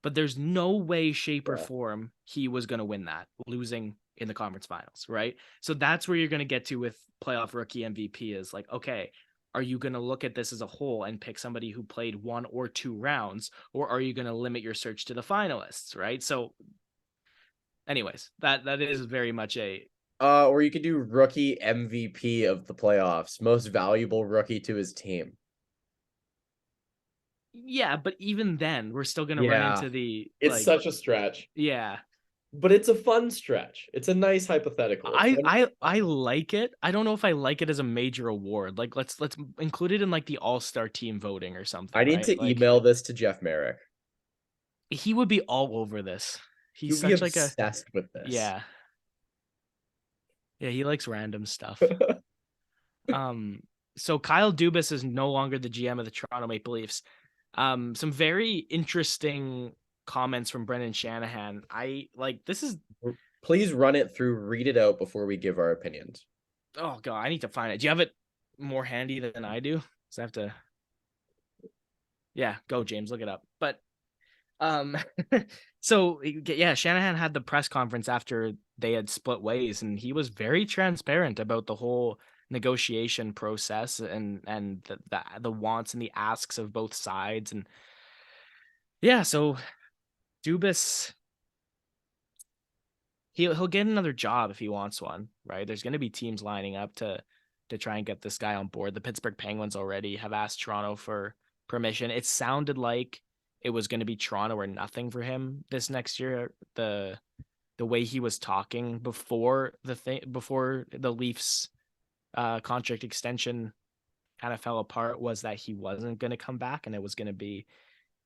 But there's no way, shape, or form he was going to win that, losing in the conference finals, right? So that's where you're going to get to with playoff rookie MVP is like, okay, are you going to look at this as a whole and pick somebody who played 1 or 2 rounds, or are you going to limit your search to the finalists, right? So anyways, that is very much a or you could do rookie MVP of the playoffs, most valuable rookie to his team. Yeah, but even then, we're still going to run into the... It's such a stretch. Yeah. But it's a fun stretch. It's a nice hypothetical. I like it. I don't know if I like it as a major award. Like, let's include it in, like, the all-star team voting or something. I need to email this to Jeff Merrick. He would be all over this. He's such like obsessed with this. Yeah, he likes random stuff. So Kyle Dubas is no longer the GM of the Toronto Maple Leafs. Some very interesting comments from Brendan Shanahan. This is, Please run it through, read it out before we give our opinions. oh God, I need to find it. Do you have it more handy than I do? So I have to, yeah, go James, look it up. But um so yeah, Shanahan had the press conference after they had split ways, and he was very transparent about the whole negotiation process and the wants and the asks of both sides. And yeah, so Dubas, he'll get another job if he wants one, right? There's going to be teams lining up to try and get this guy on board. The Pittsburgh Penguins already have asked Toronto for permission. It sounded like it was going to be Toronto or nothing for him this next year. The way he was talking before the Leafs contract extension kind of fell apart was that he wasn't going to come back, and it was going to be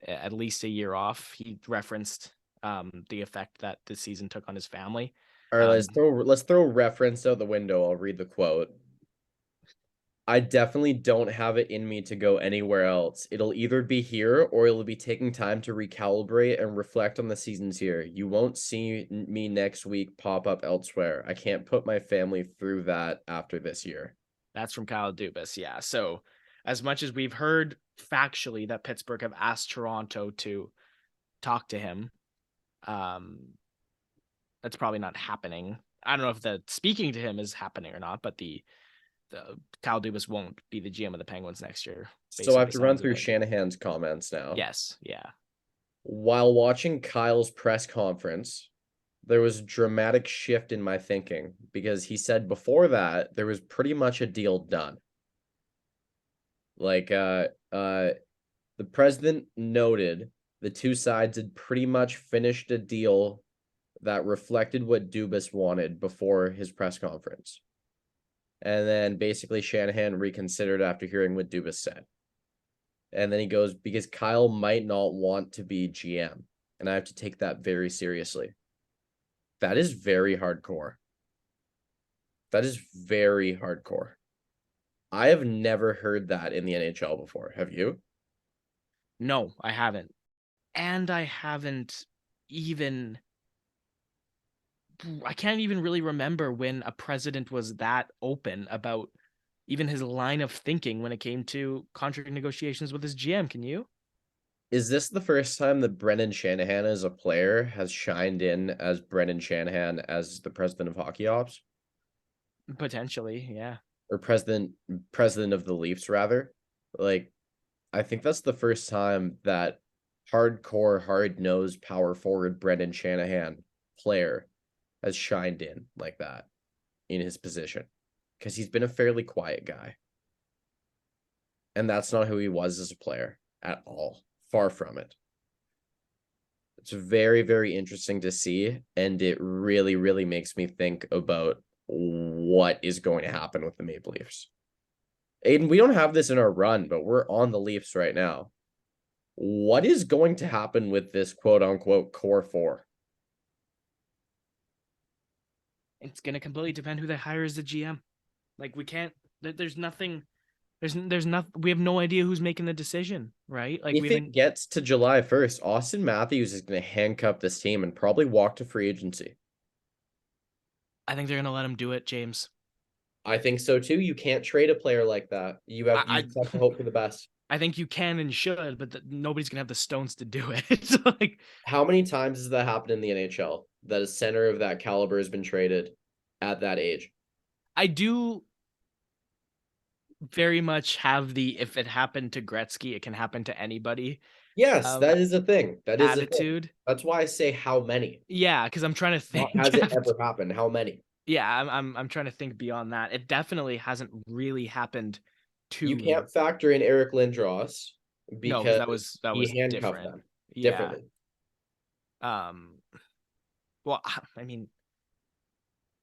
at least a year off. He referenced the effect that this season took on his family. All right, let's throw reference out the window. I'll read the quote. I definitely don't have it in me to go anywhere else. It'll either be here or it'll be taking time to recalibrate and reflect on the seasons here. You won't see me next week pop up elsewhere. I can't put my family through that after this year. That's from Kyle Dubas. Yeah. So as much as we've heard factually that Pittsburgh have asked Toronto to talk to him, that's probably not happening. I don't know if the speaking to him is happening or not, but the Kyle Dubas won't be the GM of the Penguins next year. So I have to run through Shanahan's comments now. Yes, yeah. While watching Kyle's press conference, there was a dramatic shift in my thinking because he said before that there was pretty much a deal done. Like the president noted the two sides had pretty much finished a deal that reflected what Dubas wanted before his press conference. And then basically Shanahan reconsidered after hearing what Dubas said. And then he goes, because Kyle might not want to be GM. And I have to take that very seriously. That is very hardcore. That is very hardcore. I have never heard that in the NHL before. Have you? No, I haven't. And I haven't even... I can't even really remember when a president was that open about even his line of thinking when it came to contract negotiations with his GM. Can you? Is this the first time that Brendan Shanahan as a player has shined in as Brendan Shanahan as the president of hockey ops? Potentially, yeah. Or president of the Leafs, rather. Like, I think that's the first time that hardcore, hard-nosed, power forward Brendan Shanahan player has shined in like that in his position, because he's been a fairly quiet guy. And that's not who he was as a player at all. Far from it. It's very, very interesting to see, and it really, really makes me think about what is going to happen with the Maple Leafs. Aidan, we don't have this in our run, but we're on the Leafs right now. What is going to happen with this quote-unquote core four? It's going to completely depend who they hire as the GM. Like, we can't... There's nothing... There's not. We have no idea who's making the decision, right? Like, if it gets to July 1st, Austin Matthews is going to handcuff this team and probably walk to free agency. I think they're going to let him do it, James. I think so too. You can't trade a player like that. You have to hope for the best. I think you can and should, but nobody's going to have the stones to do it. Like, how many times has that happened in the NHL that a center of that caliber has been traded at that age? I do very much have the, if it happened to Gretzky, it can happen to anybody. Yes, that is a thing. That is attitude. That's why I say how many. Yeah, because I'm trying to think. Has it ever happened? How many? Yeah, I'm trying to think beyond that. It definitely hasn't really happened to you me. Can't factor in Eric Lindros because that was he handcuffed different. them differently. Well, I mean,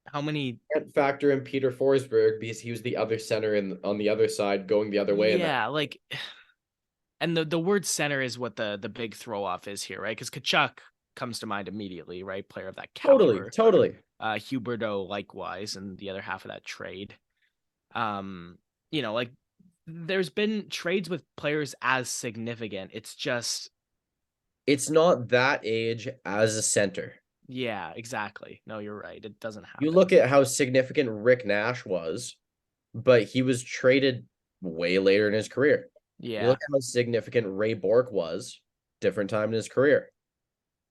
how many? Can't factor in Peter Forsberg because he was the other center on the other side going the other way. Yeah, like, and the word center is what the big throw off is here, right? Because Tkachuk comes to mind immediately, right? Player of that caliber. Totally. Huberdeau likewise, and the other half of that trade. Like, there's been trades with players as significant. It's just, It's not that age as a center. yeah, exactly. No, you're right. It doesn't You happen. look at how significant Rick Nash was, but he was traded way later in his career. You Yeah. look at how significant Ray Bork was, different time in his career.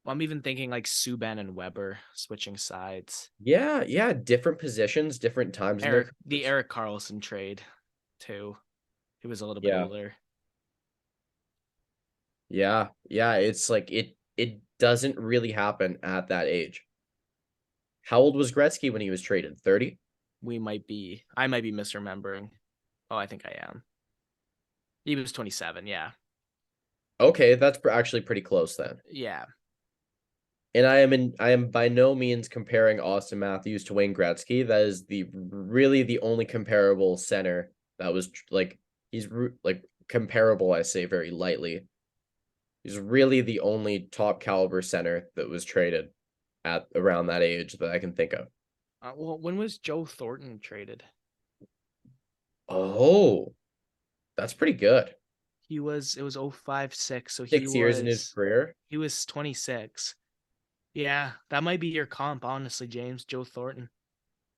Well, I'm even thinking like Subban and Weber switching sides. Yeah, yeah, different positions, different times in their The careers. Eric Carlson trade too. He was a little bit Yeah, older. yeah, yeah. It's like it doesn't really happen at that age. How old was Gretzky when he was traded? 30? I might be misremembering. Oh, I think I am. He was 27. Yeah. Okay, that's actually pretty close then. Yeah. And I am by no means comparing Austin Matthews to Wayne Gretzky. That is the only comparable center that was like like comparable. I say very lightly. He's really the only top caliber center that was traded at around that age that I can think of. Well, when was Joe Thornton traded? Oh, that's pretty good. It was 05-06, so 6 years in his career. he was 26. Yeah, that might be your comp, honestly, James. Joe Thornton.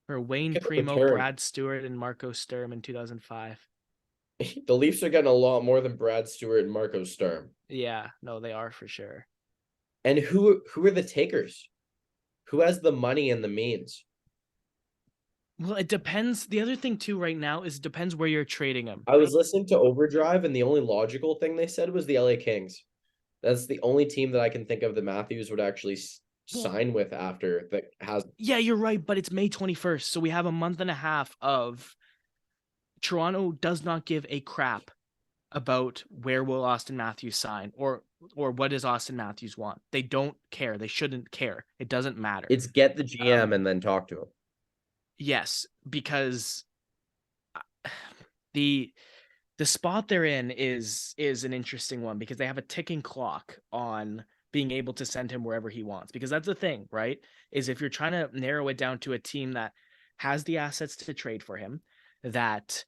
Or Wayne Look at the Primo, return. Brad Stewart, and Marco Sturm in 2005. The Leafs are getting a lot more than Brad Stewart and Marco Sturm. Yeah, no, they are for sure. And who are the takers? Who has the money and the means? Well, it depends. The other thing too right now is it depends where you're trading them. I was listening to Overdrive, and the only logical thing they said was the LA Kings. That's the only team that I can think of that Matthews would actually Well, sign with after that has. yeah, you're right, but it's May 21st, so we have a month and a half of Toronto does not give a crap about where will Austin Matthews sign or what does Austin Matthews want. They don't care. They shouldn't care. It doesn't matter. It's get the GM Um, and then talk to him. yes, because the the spot they're in is an interesting one because they have a ticking clock on being able to send him wherever he wants. Because that's the thing, right? Is if you're trying to narrow it down to a team that has the assets to trade for him, that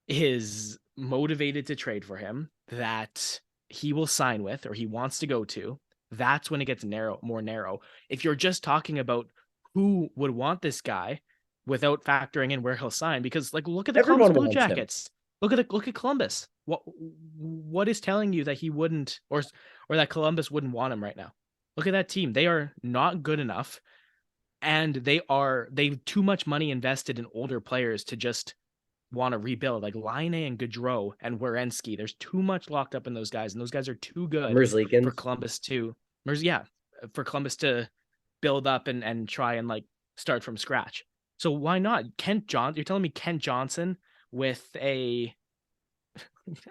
is motivated to trade for him, that he will sign with or he wants to go to, that's when it gets more narrow. If you're just talking about who would want this guy without factoring in where he'll sign, because like look at the Columbus Everyone Blue wants him. Jackets. Look at Columbus. What is telling you that he wouldn't or that Columbus wouldn't want him right now? Look at that team. They are not good enough, and they've too much money invested in older players to just want to rebuild. Like Line and Gaudreau and Werenski, there's too much locked up in those guys, and those guys are too good for Merzlikins. Columbus to, yeah, for Columbus to build up and try and like start from scratch. So why not Kent John? You're telling me Kent Johnson with a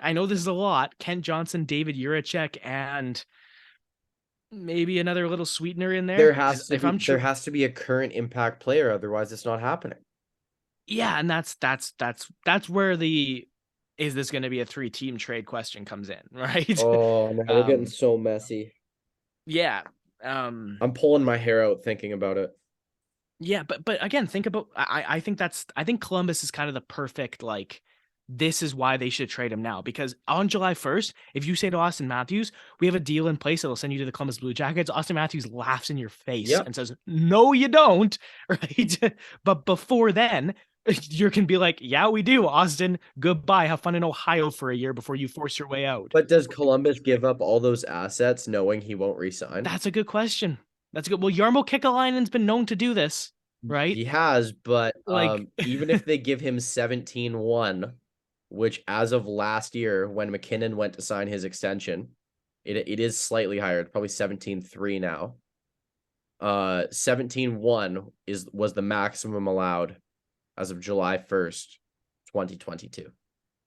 I know this is a lot. Kent Johnson, David Urachek, and maybe another little sweetener in there. Because if I'm There has to be a current impact player, otherwise it's not happening. yeah, and that's where the is this going to be a 3-team trade question comes in, right? Oh, now we're getting um, so messy. yeah, I'm pulling my hair out thinking about it. yeah, but again, think about I think Columbus is kind of the perfect like this is why they should trade him now because on July 1st, if you say to Austin Matthews, we have a deal in place that'll send you to the Columbus Blue Jackets, Austin Matthews laughs in your face Yep. and says, "No, you don't." Right? But before then, you can be like, "Yeah, we do, Austin. Goodbye. Have fun in Ohio for a year before you force your way out." But does Columbus give up all those assets knowing he won't resign? That's a good question. That's a good. Well, Jarmo Kekalainen's been known to do this, right? He has, but Like even if they give him 17-1, which as of last year when McKinnon went to sign his extension, it is slightly higher. It's probably 17-3 now. 17-1 was the maximum allowed as of July 1st, 2022.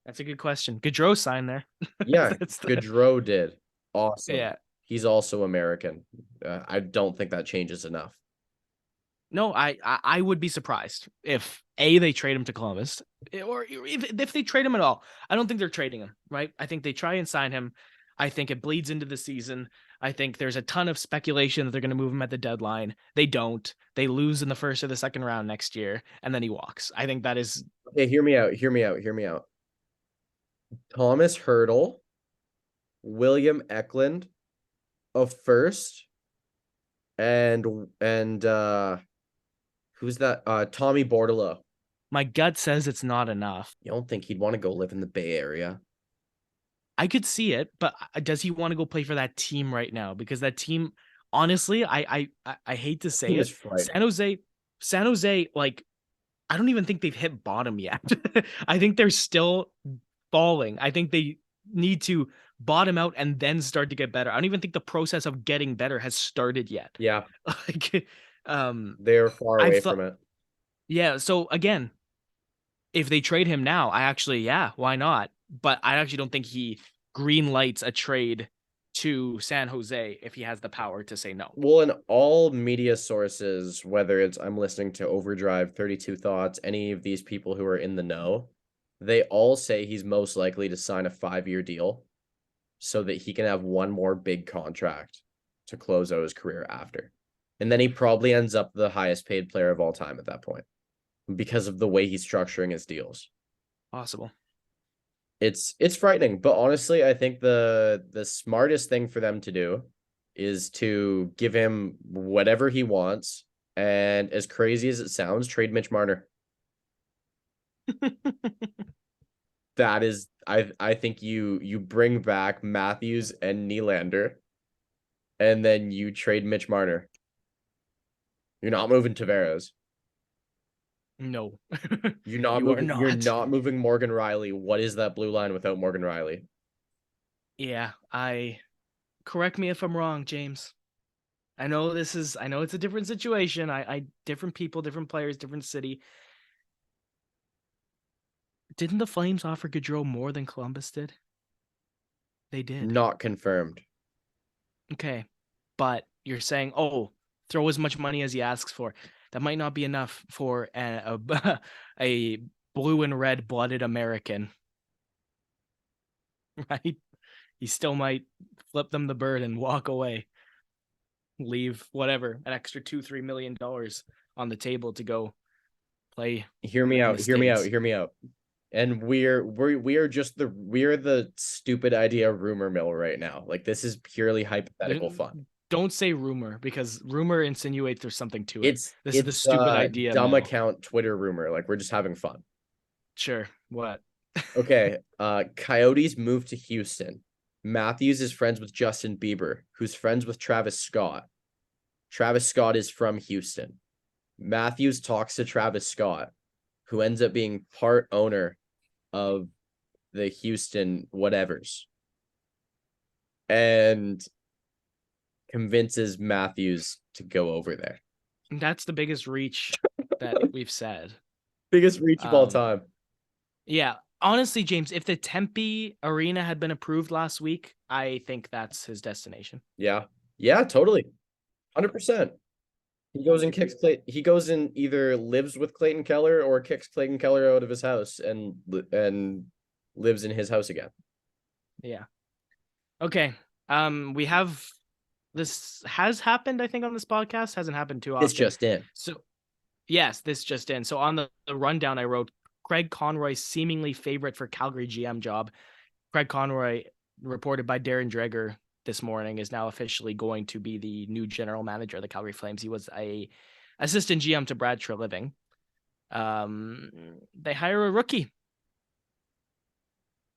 that's a good question. Gaudreau signed there. Yeah, That's the Gaudreau did. Awesome. yeah. He's also American. I don't think that changes enough. No, I would be surprised if they trade him to Columbus or if they trade him at all. I don't think they're trading him, right? I think they try and sign him. I think it bleeds into the season. I think there's a ton of speculation that they're going to move him at the deadline. They don't. They lose in the first or the second round next year, and then he walks. I think that is Okay, hear me out. Hear me out. Hear me out. Thomas Hurdle, William Eklund, a first, and who's that? Tommy Bordello. My gut says it's not enough. You don't think he'd want to go live in the Bay Area? I could see it, but does he want to go play for that team right now? Because that team, honestly, I hate to say Team is it, frightening. San Jose, like I don't even think they've hit bottom yet. I think they're still falling. I think they need to bottom out and then start to get better. I don't even think the process of getting better has started yet. Yeah, Like, they're far I've away thought, from it. yeah. So again, if they trade him now, yeah, why not? But I actually don't think he green lights a trade to San Jose if he has the power to say no. Well, in all media sources, whether it's I'm listening to Overdrive, 32 Thoughts, any of these people who are in the know, they all say he's most likely to sign a 5-year deal so that he can have one more big contract to close out his career after. And then he probably ends up the highest paid player of all time at that point because of the way he's structuring his deals. Possible. It's frightening, but honestly, I think the smartest thing for them to do is to give him whatever he wants, and as crazy as it sounds, trade Mitch Marner. That is, I think you bring back Matthews and Nylander, and then you trade Mitch Marner. You're not moving Tavares. No, You're not you are moving. You're not. not moving Morgan Riley. What is that blue line without Morgan Riley? Yeah, correct me if I'm wrong, James. I know it's a different situation. I different people, different players, different city. Didn't the Flames offer Gaudreau more than Columbus did? They did. Not confirmed. Okay. But you're saying, oh, throw as much money as he asks for. That might not be enough for a blue and red blooded American. Right? He still might flip them the bird and walk away. Leave whatever, an extra $2-3 million on the table to go play. Hear me in out. the Hear me out. States. Hear me out. And we are just the stupid idea rumor mill right now. Like this is purely hypothetical fun. Don't say rumor because rumor insinuates there's something to it. It's This is the it's stupid idea dumb mill. account Twitter rumor. Like we're just having fun. Sure. What? Okay. Coyotes moved to Houston. Matthews is friends with Justin Bieber, who's friends with Travis Scott. Travis Scott is from Houston. Matthews talks to Travis Scott, who ends up being part owner of the Houston whatevers, and convinces Matthews to go over there. That's the biggest reach that we've said. Biggest reach of all time. Yeah. Honestly, James, if the Tempe Arena had been approved last week, I think that's his destination. Yeah. Yeah, totally. 100%. He goes and kicks he goes and either lives with Clayton Keller or kicks Clayton Keller out of his house and lives in his house again. Yeah. Okay. We have this has happened, I think, on this podcast. Hasn't happened too often. It's just in. So yes, this just in. So on the rundown I wrote Craig Conroy seemingly favorite for Calgary GM job. Craig Conroy, reported by Darren Dreger this morning, is now officially going to be the new general manager of the Calgary Flames. He was a assistant GM to Brad Treliving. They hire a rookie.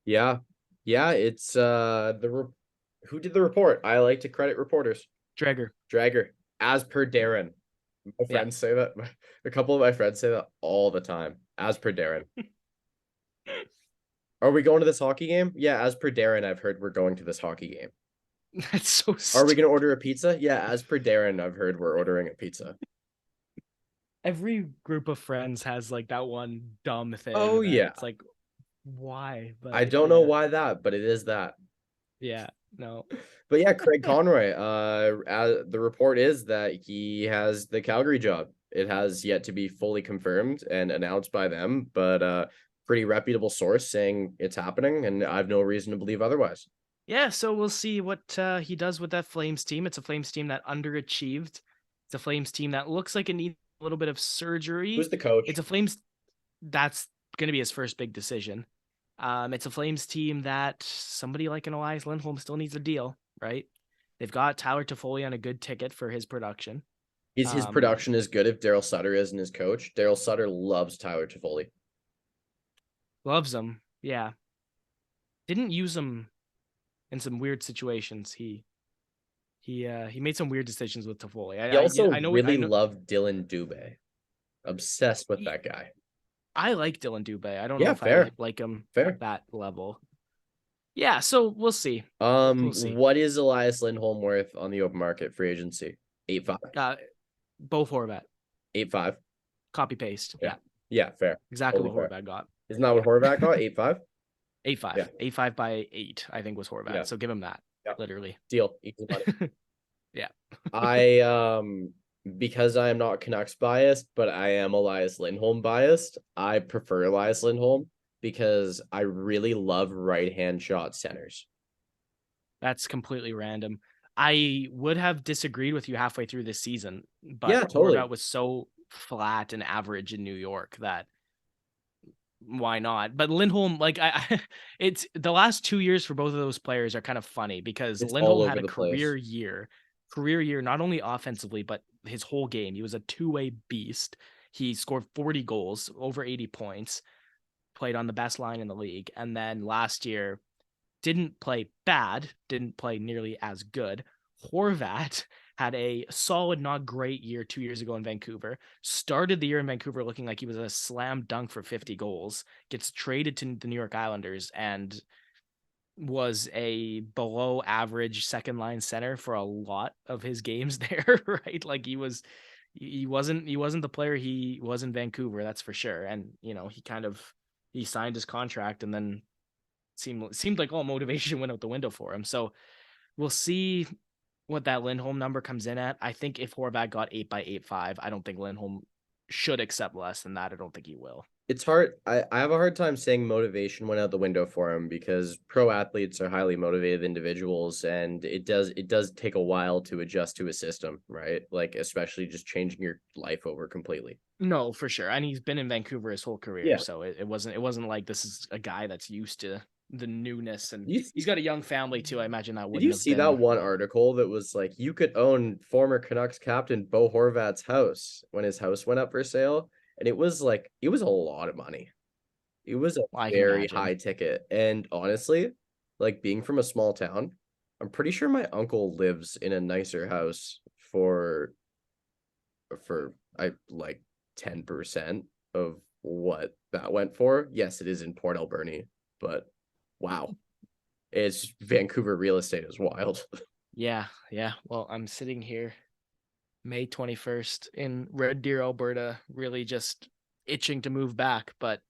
Yeah. Yeah, it's who did the report? I like to credit reporters. Drager. As per Darren. My friends say that. A couple of my friends say that all the time. As per Darren. Are we going to this hockey game? Yeah, as per Darren, I've heard we're going to this hockey game. That's so stupid. Are we going to order a pizza? Yeah, as per Darren, I've heard we're ordering a pizza. Every group of friends has like that one dumb thing. Oh, yeah. It's like, why? But I don't know why that, but it is that. Yeah, no. But yeah, Craig Conroy, the report is that he has the Calgary job. It has yet to be fully confirmed and announced by them, but pretty reputable source saying it's happening, and I have no reason to believe otherwise. Yeah, so we'll see what he does with that Flames team. It's a Flames team that underachieved. It's a Flames team that looks like it needs a little bit of surgery. Who's the coach? It's a Flames. That's going to be his first big decision. It's a Flames team that somebody like an Elias Lindholm still needs a deal, right? They've got Tyler Toffoli on a good ticket for his production. Is his Um, production as good if Daryl Sutter isn't his coach? Daryl Sutter loves Tyler Toffoli. Loves him, yeah. Didn't use him in some weird situations. He made some weird decisions with Toffoli. He also I really know. loved Dylan Dubé. Obsessed with that guy. I like Dylan Dubé. I don't know Yeah, if I fair. like him Fair. at that level. Yeah, so we'll see. We'll see. What is Elias Lindholm worth on the open market free agency? 8.5. Bo Horvat. 8.5. Copy paste. Yeah. Yeah. Yeah, fair. Exactly Totally what fair. Horvat got. Isn't that what Horvat got? 8.5? 8-5. Yeah. 8-5 by 8, I think was Horvat. Yeah. So give him that. Yeah. Literally. Deal. Easy money. Yeah. I because I am not Canucks biased, but I am Elias Lindholm biased. I prefer Elias Lindholm because I really love right-hand shot centers. That's completely random. I would have disagreed with you halfway through this season, but Yeah, totally. Horvat was so flat and average in New York that why not? But Lindholm, like it's the last 2 years for both of those players are kind of funny because It's all Lindholm had over a the place. career year, not only offensively, but his whole game. He was a two-way beast. He scored 40 goals, over 80 points, played on the best line in the league. And then last year, didn't play bad, didn't play nearly as good. Horvat had a solid, not great year 2 years ago in Vancouver. Started the year in Vancouver looking like he was a slam dunk for 50 goals. Gets traded to the New York Islanders and was a below average second line center for a lot of his games there, right? Like he wasn't the player he was in Vancouver, that's for sure. And he signed his contract and then seemed like all motivation went out the window for him. So we'll see what that Lindholm number comes in at. I think if Horvat got 8 by 8.5, I don't think Lindholm should accept less than that. I don't think he will. It's hard. I have a hard time saying motivation went out the window for him because pro athletes are highly motivated individuals, and it does take a while to adjust to a system, right? Like especially just changing your life over completely. No, for sure. And he's been in Vancouver his whole career, Yeah. so it wasn't like this is a guy that's used to the newness, and You, he's got a young family too. I imagine that did wouldn't you have see been that one article that was like you could own former Canucks captain Bo Horvat's house when his house went up for sale, and it was a lot of money. It was a I can very imagine. high ticket. And honestly, like being from a small town, I'm pretty sure my uncle lives in a nicer house for I like 10% of what that went for. Yes, it is in Port Alberni, but wow. It's Vancouver real estate is wild. Yeah. Well, I'm sitting here May 21st in Red Deer, Alberta, really just itching to move back, but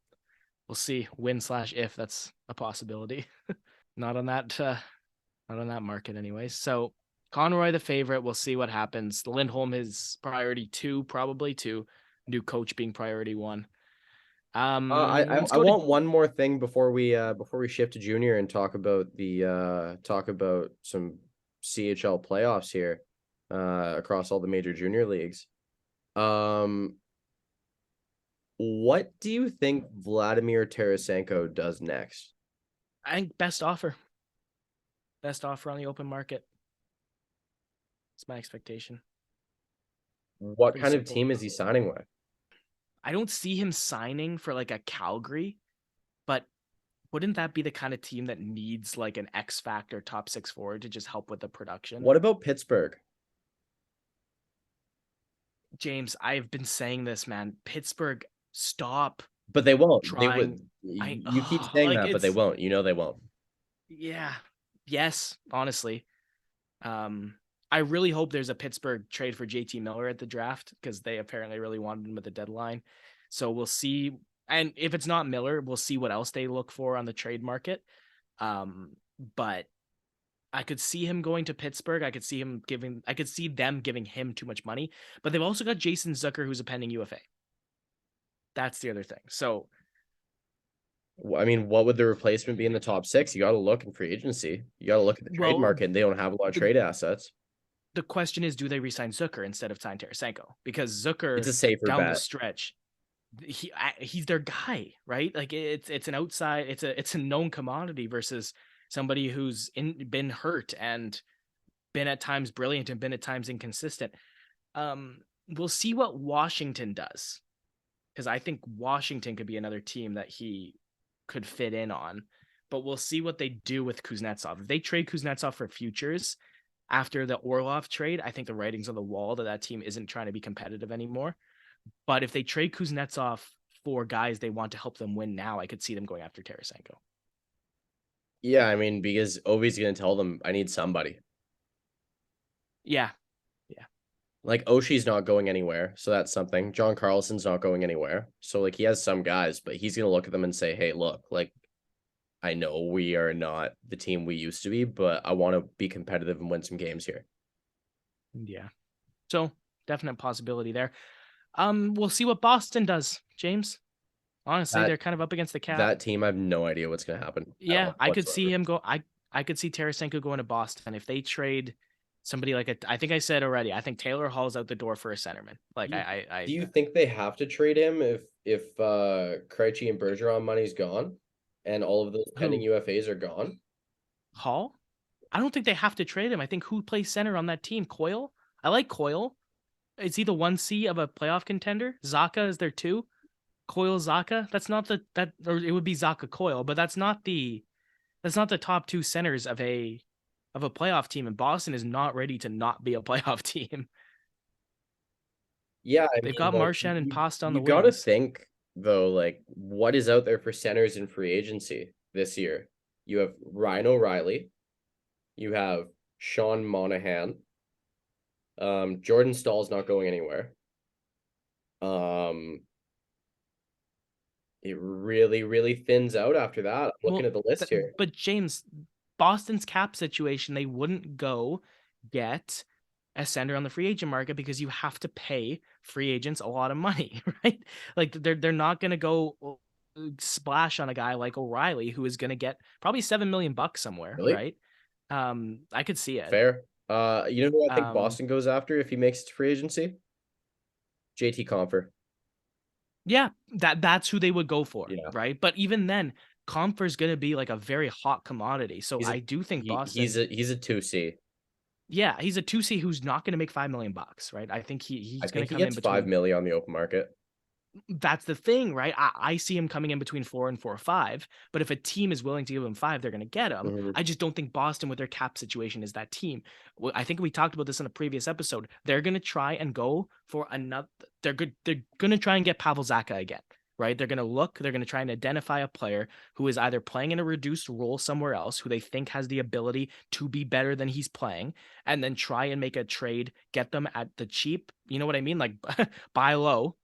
we'll see when/if that's a possibility. Not on that market anyways. So Conroy the favorite. We'll see what happens. Lindholm is priority 2, probably 2. New coach being priority 1. Let's I go want to one more thing before we shift to junior and talk about some CHL playoffs here across all the major junior leagues. What do you think Vladimir Tarasenko does next? I think best offer. Best offer on the open market. It's my expectation. What Pretty kind of simple. team is he signing with? I don't see him signing for like a Calgary, but wouldn't that be the kind of team that needs like an X factor top 6 forward to just help with the production? What about Pittsburgh? James, I've been saying this, man. Pittsburgh, stop But they won't. They would. trying. You keep saying Like that, but they it's won't. You know they won't. yeah. Yes, honestly. I really hope there's a Pittsburgh trade for JT Miller at the draft because they apparently really wanted him at the deadline. So we'll see. And if it's not Miller, we'll see what else they look for on the trade market. But I could see him going to Pittsburgh. I could see them giving him too much money. But they've also got Jason Zucker, who's a pending UFA. That's the other thing. So I mean, what would the replacement be in the top 6? You got to look in free agency. You got to look at the trade market. And they don't have a lot of trade assets. The question is, do they resign Zucker instead of sign Tarasenko? Because Zucker It's a safer down the bet. stretch, he's their guy, right? Like it's an outside, it's a known commodity versus somebody who's been hurt and been at times brilliant and been at times inconsistent. We'll see what Washington does, because I think Washington could be another team that he could fit in on. But we'll see what they do with Kuznetsov. If they trade Kuznetsov for futures after the Orlov trade, I think the writing's on the wall that team isn't trying to be competitive anymore. But if they trade Kuznetsov for guys they want to help them win now, I could see them going after Tarasenko. Yeah, I mean, because Ovi's going to tell them, I need somebody. Yeah. Like, Oshie's not going anywhere, so that's something. John Carlson's not going anywhere. So, like, he has some guys, but he's going to look at them and say, hey, look, like, I know we are not the team we used to be, but I want to be competitive and win some games here. Yeah. So, definite possibility there. We'll see what Boston does, James. Honestly, they're kind of up against the cap. That team, I have no idea what's going to happen. Yeah, I could see him go. I could see Tarasenko going to Boston if they trade somebody like I think I said already. I think Taylor Hall's out the door for a centerman. Like do you think they have to trade him if Krejci and Bergeron money's gone and all of those pending UFAs are gone? Hall? I don't think they have to trade him. I think who plays center on that team? Coyle? I like Coyle. Is he the 1C of a playoff contender? Zacha is there too. Coyle Zacha? That's not or it would be Zacha Coyle, but that's not the top two centers of a playoff team, and Boston is not ready to not be a playoff team. Yeah, they've got Marchand and Pasta on the wings. You got to think though, like what is out there for centers in free agency this year? You have Ryan O'Reilly, you have Sean Monahan, Jordan Stahl's not going anywhere. It really, really thins out after that. I'm looking at the list here. But James, Boston's cap situation, they wouldn't go get a center on the free agent market because you have to pay free agents a lot of money, right? Like they're not going to go splash on a guy like O'Reilly who is going to get probably $7 million somewhere, really? Right? I could see it. Fair. You know who I think Boston goes after if he makes it to free agency? JT Compher. Yeah, that's who they would go for, right? But even then, Compher's going to be like a very hot commodity. So I do think Boston. He's a 2C. Yeah, he's a 2C who's not going to make $5 million, right? I think he's going to come in between $5 million on the open market. That's the thing, right? I see him coming in between 4 and 4.5. But if a team is willing to give him 5, they're going to get him. Mm-hmm. I just don't think Boston, with their cap situation, is that team. I think we talked about this in a previous episode. They're going to try and go for another. They're good. They're going to try and get Pavel Zacha again, right? They're going to look. They're going to try and identify a player who is either playing in a reduced role somewhere else, who they think has the ability to be better than he's playing, and then try and make a trade, get them at the cheap. You know what I mean? Like buy low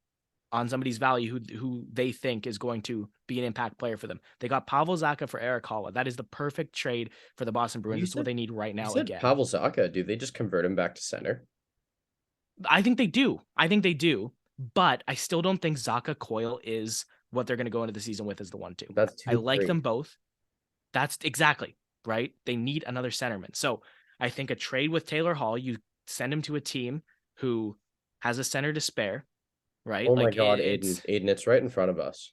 on somebody's value who they think is going to be an impact player for them. They got Pavel Zacha for Eric Haula. That is the perfect trade for the Boston Bruins. It's what they need right now again. Pavel Zacha, do they just convert him back to center? I think they do. But I still don't think Zacha Coyle is what they're going to go into the season with as the 1-2. I like them both. That's exactly right. They need another centerman. So I think a trade with Taylor Hall, you send him to a team who has a center to spare. Right? Oh my God, Aidan, it's right in front of us.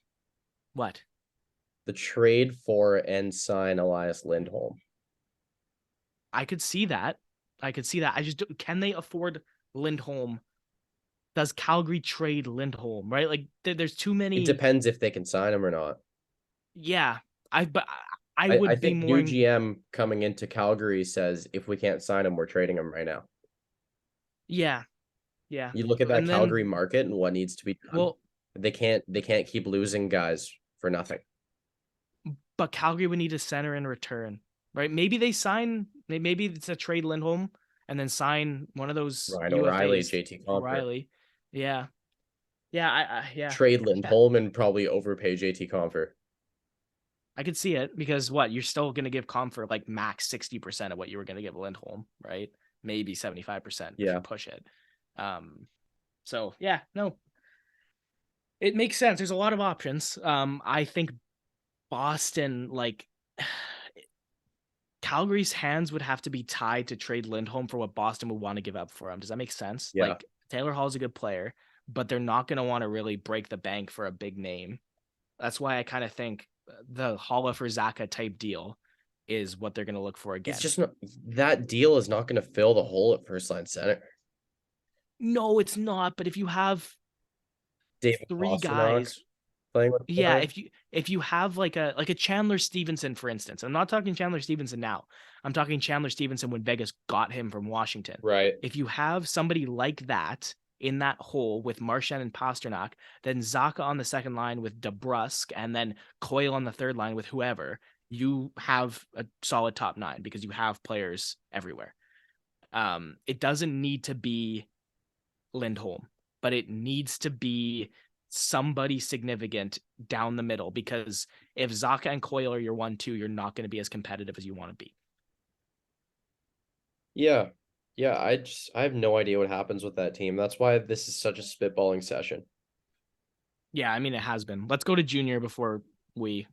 What? The trade for and sign Elias Lindholm. I could see that. I just can they afford Lindholm? Does Calgary trade Lindholm? Right? Like there's too many. It depends if they can sign him or not. Yeah, I think be more. New GM coming into Calgary says if we can't sign him, we're trading him right now. Yeah. Yeah. You look at that Calgary market and what needs to be done. Well, they can't keep losing guys for nothing. But Calgary would need a center in return, right? Maybe they sign. Maybe it's a trade Lindholm and then sign one of those Ryan O'Reilly, JT Compher. O'Reilly. Yeah. Yeah. Trade Lindholm and probably overpay JT Compher. I could see it because you're still going to give Compher like max 60% of what you were going to give Lindholm, right? Maybe 75% if you push it. So yeah, no, it makes sense. There's a lot of options. I think Boston, like Calgary's hands would have to be tied to trade Lindholm for what Boston would want to give up for him. Does that make sense? Yeah. Like Taylor Hall's a good player. but they're not going to want to really break the bank for a big name. That's why I kind of think the Holla for Zaka type deal is what they're going to look for again. It's just not, that deal is not going to fill the hole at first line center. No, it's not. But if you have David three Pastrnak guys, playing with yeah, Fleury. if you have like a Chandler Stevenson, for instance, I'm not talking Chandler Stevenson now. I'm talking Chandler Stevenson when Vegas got him from Washington. Right. If you have somebody like that in that hole with Marchand and Pastrnak, then Zaka on the second line with DeBrusk, and then Coyle on the third line with whoever, you have a solid top nine because you have players everywhere. It doesn't need to be Lindholm, but it needs to be somebody significant down the middle, because if Zaka and Coyle are your 1-2, you're not going to be as competitive as you want to be. Yeah. Yeah, I have no idea what happens with that team. That's why this is such a spitballing session. Yeah, I mean, it has been. Let's go to junior before we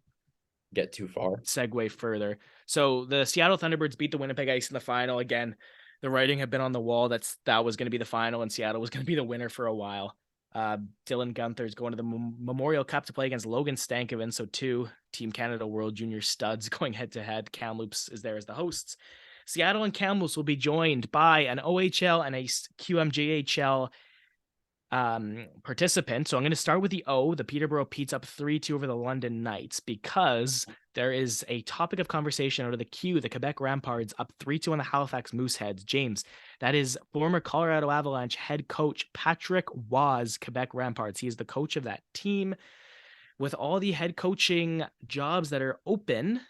Get too far. segue further. So the Seattle Thunderbirds beat the Winnipeg Ice in the final. Again, the writing had been on the wall that was going to be the final, and Seattle was going to be the winner for a while. Dylan Guenther's going to the Memorial Cup to play against Logan Stankoven. So two Team Canada World Junior studs going head to head. Kamloops is there as the hosts. Seattle and Kamloops will be joined by an OHL and a QMJHL participant. So I'm going to start with the O. The Peterborough Petes up 3-2 over the London Knights, because there is a topic of conversation out of the Q. The Quebec Ramparts up 3-2 on the Halifax Mooseheads. James, that is former Colorado Avalanche head coach Patrick Waugh's Quebec Ramparts. He is the coach of that team. With all the head coaching jobs that are open,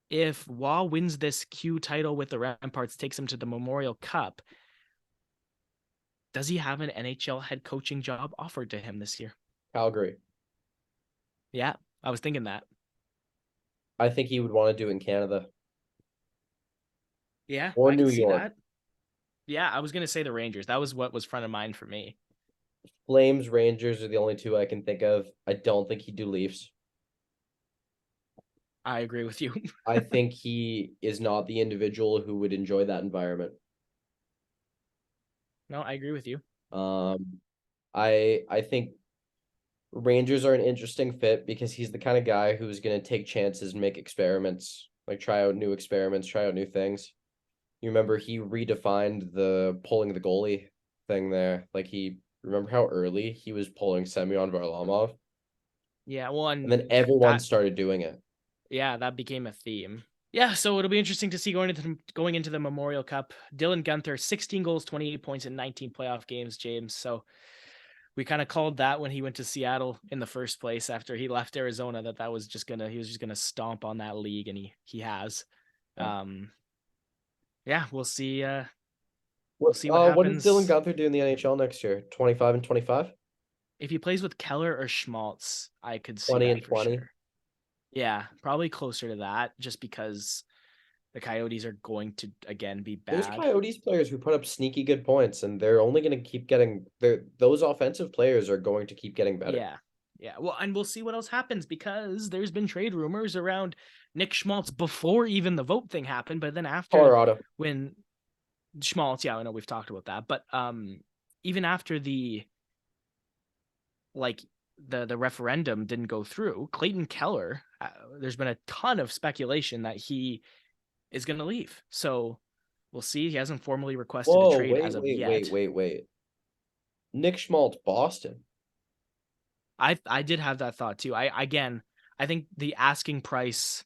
if Waugh wins this Q title with the Ramparts, takes him to the Memorial Cup, does he have an NHL head coaching job offered to him this year? Calgary. Yeah, I was thinking that. I think he would want to do it in Canada. Yeah, Or I New can see York. that. Yeah, I was going to say the Rangers. That was what was front of mind for me. Flames, Rangers are the only two I can think of. I don't think he'd do Leafs. I agree with you. I think he is not the individual who would enjoy that environment. No, I agree with you. I think Rangers are an interesting fit because he's the kind of guy who's going to take chances and make experiments, like try out new experiments, try out new things. You remember he redefined the pulling the goalie thing there. Like he remember how early he was pulling Semyon Varlamov, Yeah, well, and then everyone started doing it. Yeah, that became a theme. Yeah, so it'll be interesting to see going into the Memorial Cup. Dylan Guenther, 16 goals, 28 points in 19 playoff games, James. So we kind of called that when he went to Seattle in the first place after he left Arizona, that he was just gonna stomp on that league, and he has. Yeah. Yeah, we'll see. We'll see what What does happens. Dylan Guenther do in the NHL next year? 25 and 25? If he plays with Keller or Schmaltz, I could see 20 that and for 20. sure. Yeah, probably closer to that, just because the Coyotes are going to again be bad. There's Coyotes players who put up sneaky good points, and they're only going to keep getting those offensive players are going to keep getting better. Yeah. Yeah. Well, and we'll see what else happens, because there's been trade rumors around Nick Schmaltz before even the vote thing happened, but then after Colorado. when Schmaltz, yeah, I know we've talked about that, but even after the referendum didn't go through, Clayton Keller, there's been a ton of speculation that he is going to leave. So we'll see. He hasn't formally requested a trade as of yet. Wait. Nick Schmaltz, Boston. I did have that thought too. I think the asking price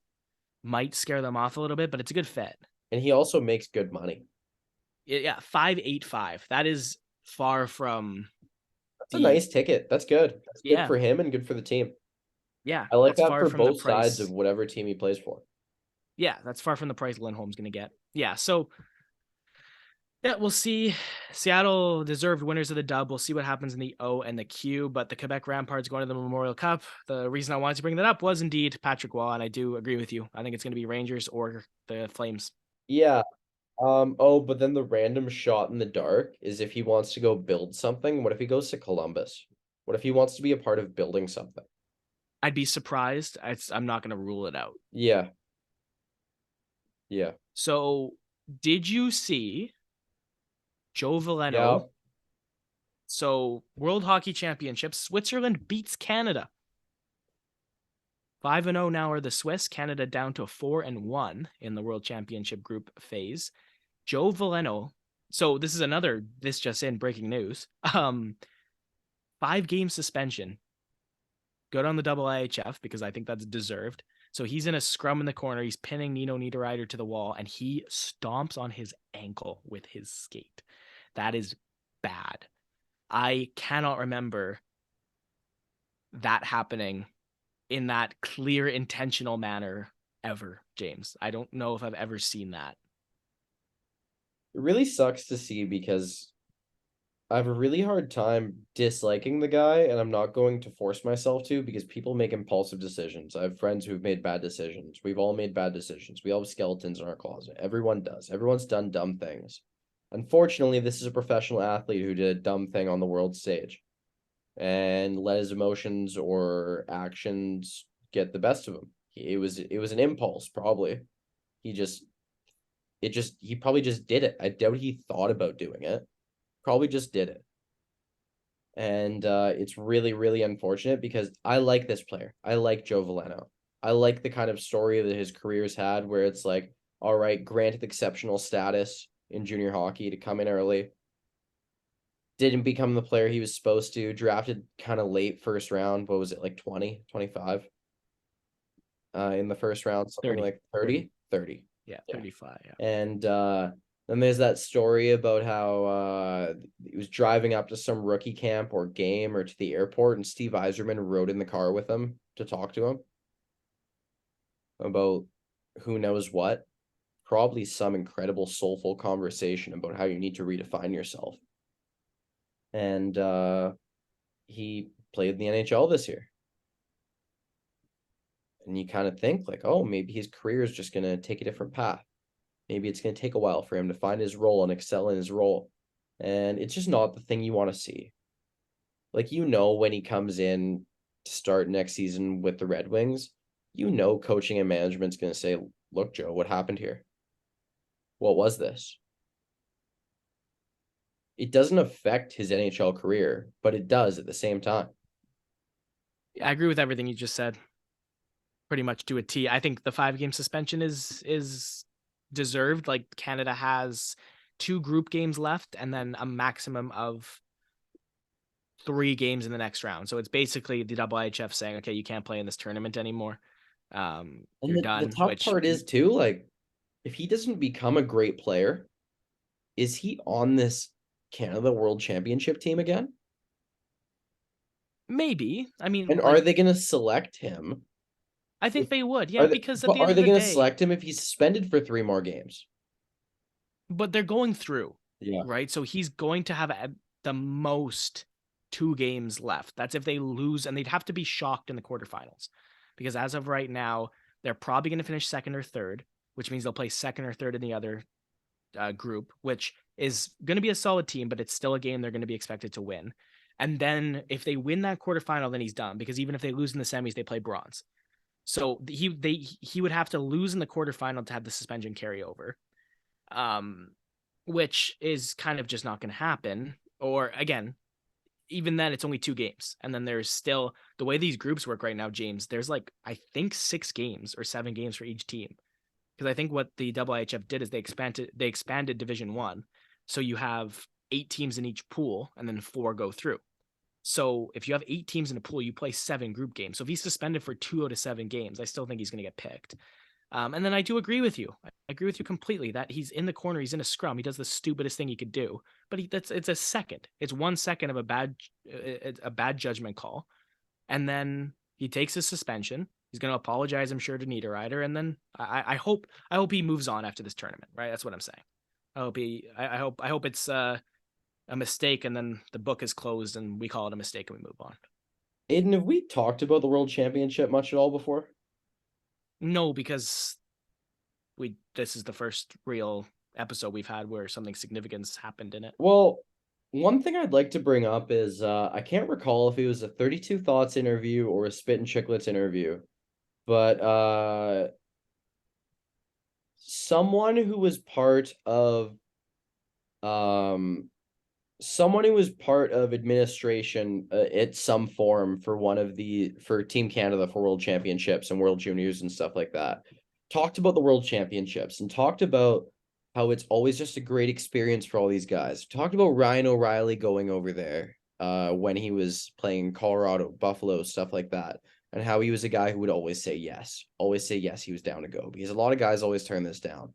might scare them off a little bit, but it's a good fit. And he also makes good money. Yeah, 5.85. That is far from. That's a nice ticket. That's good. That's good for him and good for the team. Yeah, I like that for both sides of whatever team he plays for. Yeah, that's far from the price Lindholm's going to get. Yeah, so yeah, we'll see. Seattle deserved winners of the dub. We'll see what happens in the O and the Q, but the Quebec Ramparts going to the Memorial Cup. The reason I wanted to bring that up was indeed Patrick Waugh, and I do agree with you. I think it's going to be Rangers or the Flames. Yeah. But then the random shot in the dark is if he wants to go build something. What if he goes to Columbus? What if he wants to be a part of building something? I'd be surprised. I'm not going to rule it out. Yeah. So, did you see Joe Veleno So, World Hockey Championships, Switzerland beats Canada. 5-0 now are the Swiss. Canada down to 4-1 in the World Championship group phase. Joe Veleno. So this is another this just in breaking news. 5-game suspension. Good on the IHF because I think that's deserved. So he's in a scrum in the corner. He's pinning Nino Niederreiter to the wall, and he stomps on his ankle with his skate. That is bad. I cannot remember that happening in that clear, intentional manner ever, James. I don't know if I've ever seen that. It really sucks to see because I have a really hard time disliking the guy, and I'm not going to force myself to because people make impulsive decisions. I have friends who've made bad decisions. We've all made bad decisions. We all have skeletons in our closet. Everyone does. Everyone's done dumb things. Unfortunately, this is a professional athlete who did a dumb thing on the world stage and let his emotions or actions get the best of him. It was an impulse, probably. He probably just did it. I doubt he thought about doing it. Probably just did it. And it's really, really unfortunate because I like this player. I like Joe Veleno. I like the kind of story that his career's had where it's like, all right, granted exceptional status in junior hockey to come in early. Didn't become the player he was supposed to. Drafted kind of late first round. What was it, like 20, 25? In the first round, something 30. like 30? 30. Yeah, 35. Yeah. And then there's that story about how he was driving up to some rookie camp or game or to the airport, and Steve Yzerman rode in the car with him to talk to him about who knows what. Probably some incredible soulful conversation about how you need to redefine yourself. And he played in the NHL this year. And you kind of think like, oh, maybe his career is just going to take a different path. Maybe it's going to take a while for him to find his role and excel in his role. And it's just not the thing you want to see. Like, when he comes in to start next season with the Red Wings, coaching and management's going to say, look, Joe, what happened here? What was this? It doesn't affect his NHL career, but it does at the same time. I agree with everything you just said. Pretty much to a T. I think the 5-game suspension is deserved. Like, Canada has 2 group games left and then a maximum of 3 games in the next round. So it's basically the IHF saying, okay, you can't play in this tournament anymore. You're done. The tough part is too, like, if he doesn't become a great player, is he on this Canada World Championship team again? Maybe. I mean, and are they going to select him? I think they would, yeah, because at the end are of they the going day, to select him if he's suspended for 3 more games? But they're going through, Yeah. right? So he's going to have the most 2 games left. That's if they lose, and they'd have to be shocked in the quarterfinals, because as of right now, they're probably going to finish second or third, which means they'll play second or third in the other group, which is going to be a solid team, but it's still a game they're going to be expected to win. And then if they win that quarterfinal, then he's done, because even if they lose in the semis, they play bronze. So he would have to lose in the quarterfinal to have the suspension carry over, which is kind of just not going to happen. Or again, even then, it's only 2 games, and then there's still the way these groups work right now, James. There's like, I think 6 games or 7 games for each team, because I think what the IHF did is they expanded Division 1, so you have 8 teams in each pool, and then 4 go through. So if you have 8 teams in a pool, you play 7 group games. So if he's suspended for 2 out of 7 games, I still think he's going to get picked. And then I do agree with you. I agree with you completely that he's in the corner. He's in a scrum. He does the stupidest thing he could do. But it's a second. It's 1 second of a bad judgment call, and then he takes his suspension. He's going to apologize, I'm sure, to Niederreiter, and then I hope he moves on after this tournament. Right? That's what I'm saying. I hope it's a mistake, and then the book is closed, and we call it a mistake, and we move on. Aidan, have we talked about the World Championship much at all before? No, because this is the first real episode we've had where something significant happened in it. Well, one thing I'd like to bring up is I can't recall if it was a 32 Thoughts interview or a Spit and Chicklets interview, but someone who was part of someone who was part of administration at some form for for Team Canada for World Championships and World Juniors and stuff like that, talked about the World Championships and talked about how it's always just a great experience for all these guys. Talked about Ryan O'Reilly going over there when he was playing Colorado, Buffalo, stuff like that, and how he was a guy who would always say yes, he was down to go, because a lot of guys always turn this down.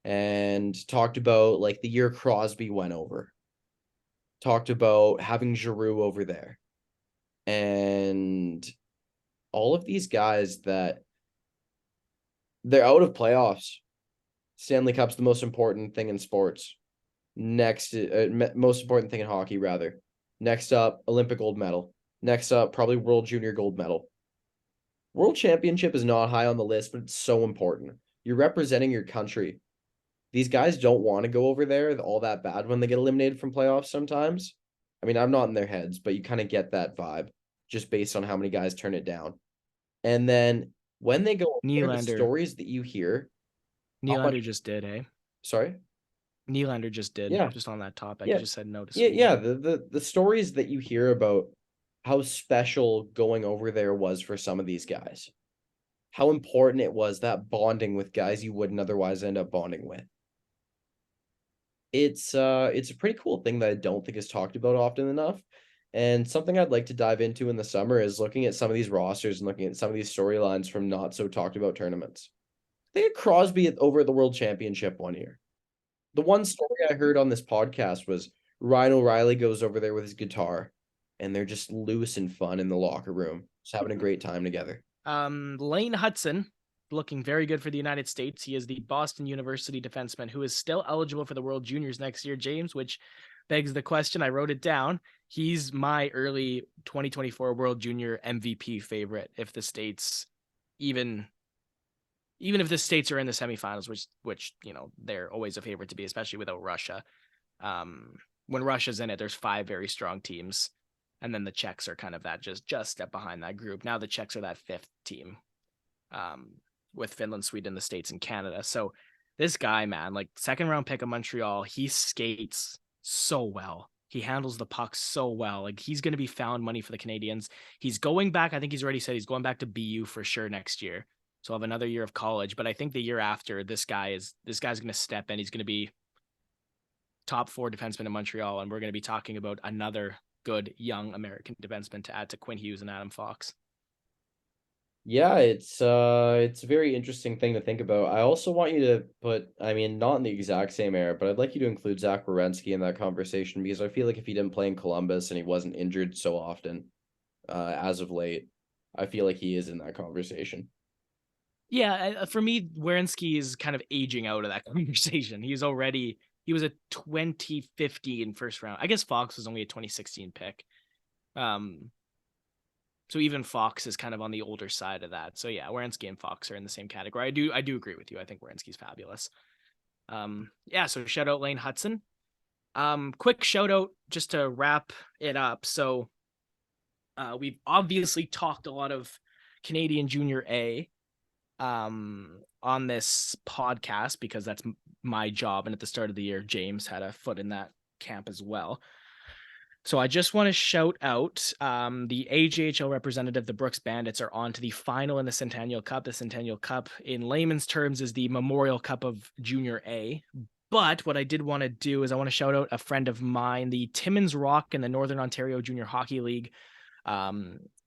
And talked about like the year Crosby went over, talked about having Giroux over there, and all of these guys that they're out of playoffs. Stanley Cup's the most important thing in sports. Next, most important thing in hockey, rather. Next up, Olympic gold medal. Next up, probably World Junior gold medal. World Championship is not high on the list, but it's so important. You're representing your country. These guys don't want to go over there all that bad when they get eliminated from playoffs sometimes. I mean, I'm not in their heads, but you kind of get that vibe just based on how many guys turn it down. And then when they go over there, the Nylander. stories that you hear, how much? Nylander just did, eh? Sorry? Nylander just did. Yeah. Just on that topic. Yeah. He just said no to Yeah, Sweden. yeah. The stories that you hear about how special going over there was for some of these guys. How important it was, that bonding with guys you wouldn't otherwise end up bonding with. It's a pretty cool thing that I don't think is talked about often enough. And something I'd like to dive into in the summer is looking at some of these rosters and looking at some of these storylines from not so talked about tournaments. They had Crosby over at the World Championship one year. The one story I heard on this podcast was Ryan O'Reilly goes over there with his guitar and they're just loose and fun in the locker room, just having a great time together. Lane Hudson, looking very good for the United States. He is the Boston University defenseman who is still eligible for the World Juniors next year, James, which begs the question. I wrote it down. He's my early 2024 World Junior MVP favorite if the States even if the States are in the semifinals, which you know they're always a favorite to be, especially without Russia. When Russia's in it, there's 5 very strong teams, and then the Czechs are kind of that just step behind that group. Now the Czechs are that 5th team, with Finland, Sweden, the States, and Canada. So this guy, man, like second round pick of Montreal, he skates so well. He handles the puck so well. Like he's going to be found money for the Canadians. He's going back. I think he's already said he's going back to BU for sure next year. So I'll have another year of college. But I think the year after, this guy's going to step in. He's going to be top 4 defenseman in Montreal, and we're going to be talking about another good young American defenseman to add to Quinn Hughes and Adam Fox. Yeah, it's a very interesting thing to think about. I also want you to put, I mean, not in the exact same era, but I'd like you to include Zach Werenski in that conversation, because I feel like if he didn't play in Columbus and he wasn't injured so often, as of late, I feel like he is in that conversation. Yeah, for me, Werenski is kind of aging out of that conversation. He was a 2015 first round. I guess Fox was only a 2016 pick. So even Fox is kind of on the older side of that. So yeah, Werenski and Fox are in the same category. I do agree with you. I think Werenski's fabulous. Yeah, so shout out Lane Hudson. Quick shout out just to wrap it up. So we've obviously talked a lot of Canadian Junior A on this podcast because that's my job. And at the start of the year, James had a foot in that camp as well. So I just want to shout out the AJHL representative, the Brooks Bandits, are on to the final in the Centennial Cup. The Centennial Cup, in layman's terms, is the Memorial Cup of Junior A. But what I did want to do is I want to shout out a friend of mine, the Timmins Rock and the Northern Ontario Junior Hockey League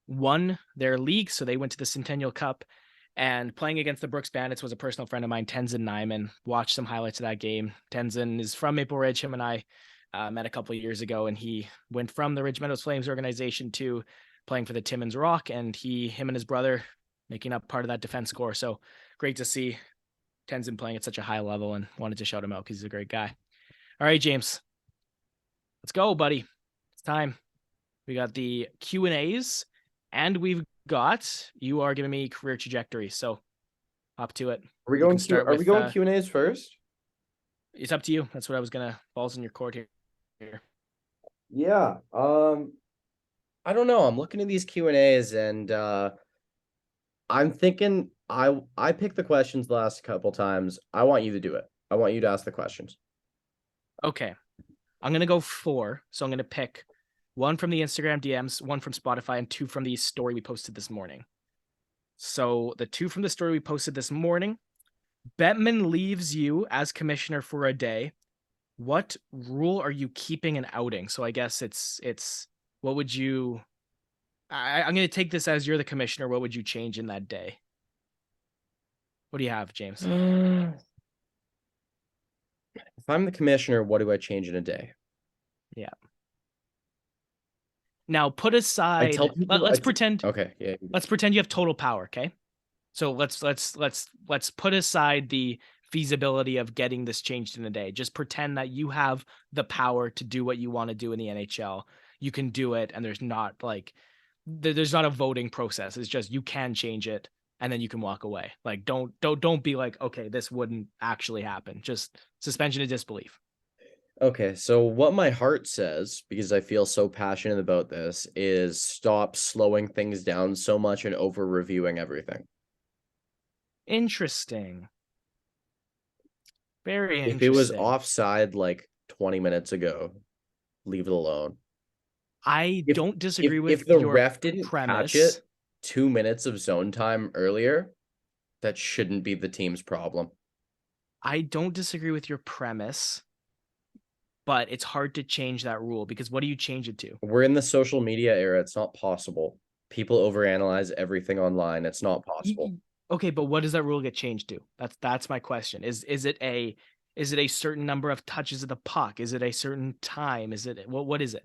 won their league, so they went to the Centennial Cup. And playing against the Brooks Bandits was a personal friend of mine, Tenzin Nyman. Watched some highlights of that game. Tenzin is from Maple Ridge. Him and I met a couple of years ago, and he went from the Ridge Meadows Flames organization to playing for the Timmins Rock, and him and his brother making up part of that defense core. So great to see Tenzin playing at such a high level, and wanted to shout him out because he's a great guy. All right, James, let's go, buddy. It's time. We got the Q&As, and you are giving me career trajectory. So hop to it. Are we going Q&As first? It's up to you. That's what I was gonna, balls in your court here. Yeah. I don't know. I'm looking at these Q&As and I'm thinking I picked the questions the last couple times. I want you to do it. I want you to ask the questions. Okay. I'm going to go 4. So I'm going to pick 1 from the Instagram DMs, 1 from Spotify, and 2 from the story we posted this morning. So the 2 from the story we posted this morning, Bettman leaves you as commissioner for a day. What rule are you keeping and outing? So I guess it's what would you I'm going to take this as you're the commissioner. What would you change in that day? What do you have, James? If I'm the commissioner, what do I change in a day? Yeah. Now put I aside, tell people. let's pretend Okay, yeah. let's pretend you have total power, okay? So let's put aside the feasibility of getting this changed in a day. Just pretend that you have the power to do what you want to do in the NHL. You can do it, and there's not like there's not a voting process. It's just you can change it, and then you can walk away. Like don't be like, okay, this wouldn't actually happen. Just suspension of disbelief. Okay, so what my heart says, because I feel so passionate about this, is stop slowing things down so much and over reviewing everything. Interesting. Very If it was interesting. offside like 20 minutes ago, leave it alone. I If don't disagree with if the your ref didn't catch premise. it 2 minutes of zone time earlier, that shouldn't be the team's problem. I don't disagree with your premise, but it's hard to change that rule because what do you change it to? We're in the social media era. It's not possible. People overanalyze everything online. It's not possible. Okay, but what does that rule get changed to? That's my question. Is it a certain number of touches of the puck? Is it a certain time? Is it what is it?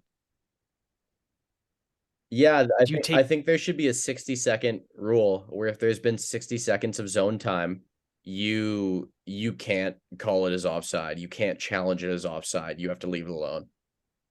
Yeah, Do you I take think there should be a 60-second rule where if there's been 60 seconds of zone time, you can't call it as offside. You can't challenge it as offside. You have to leave it alone.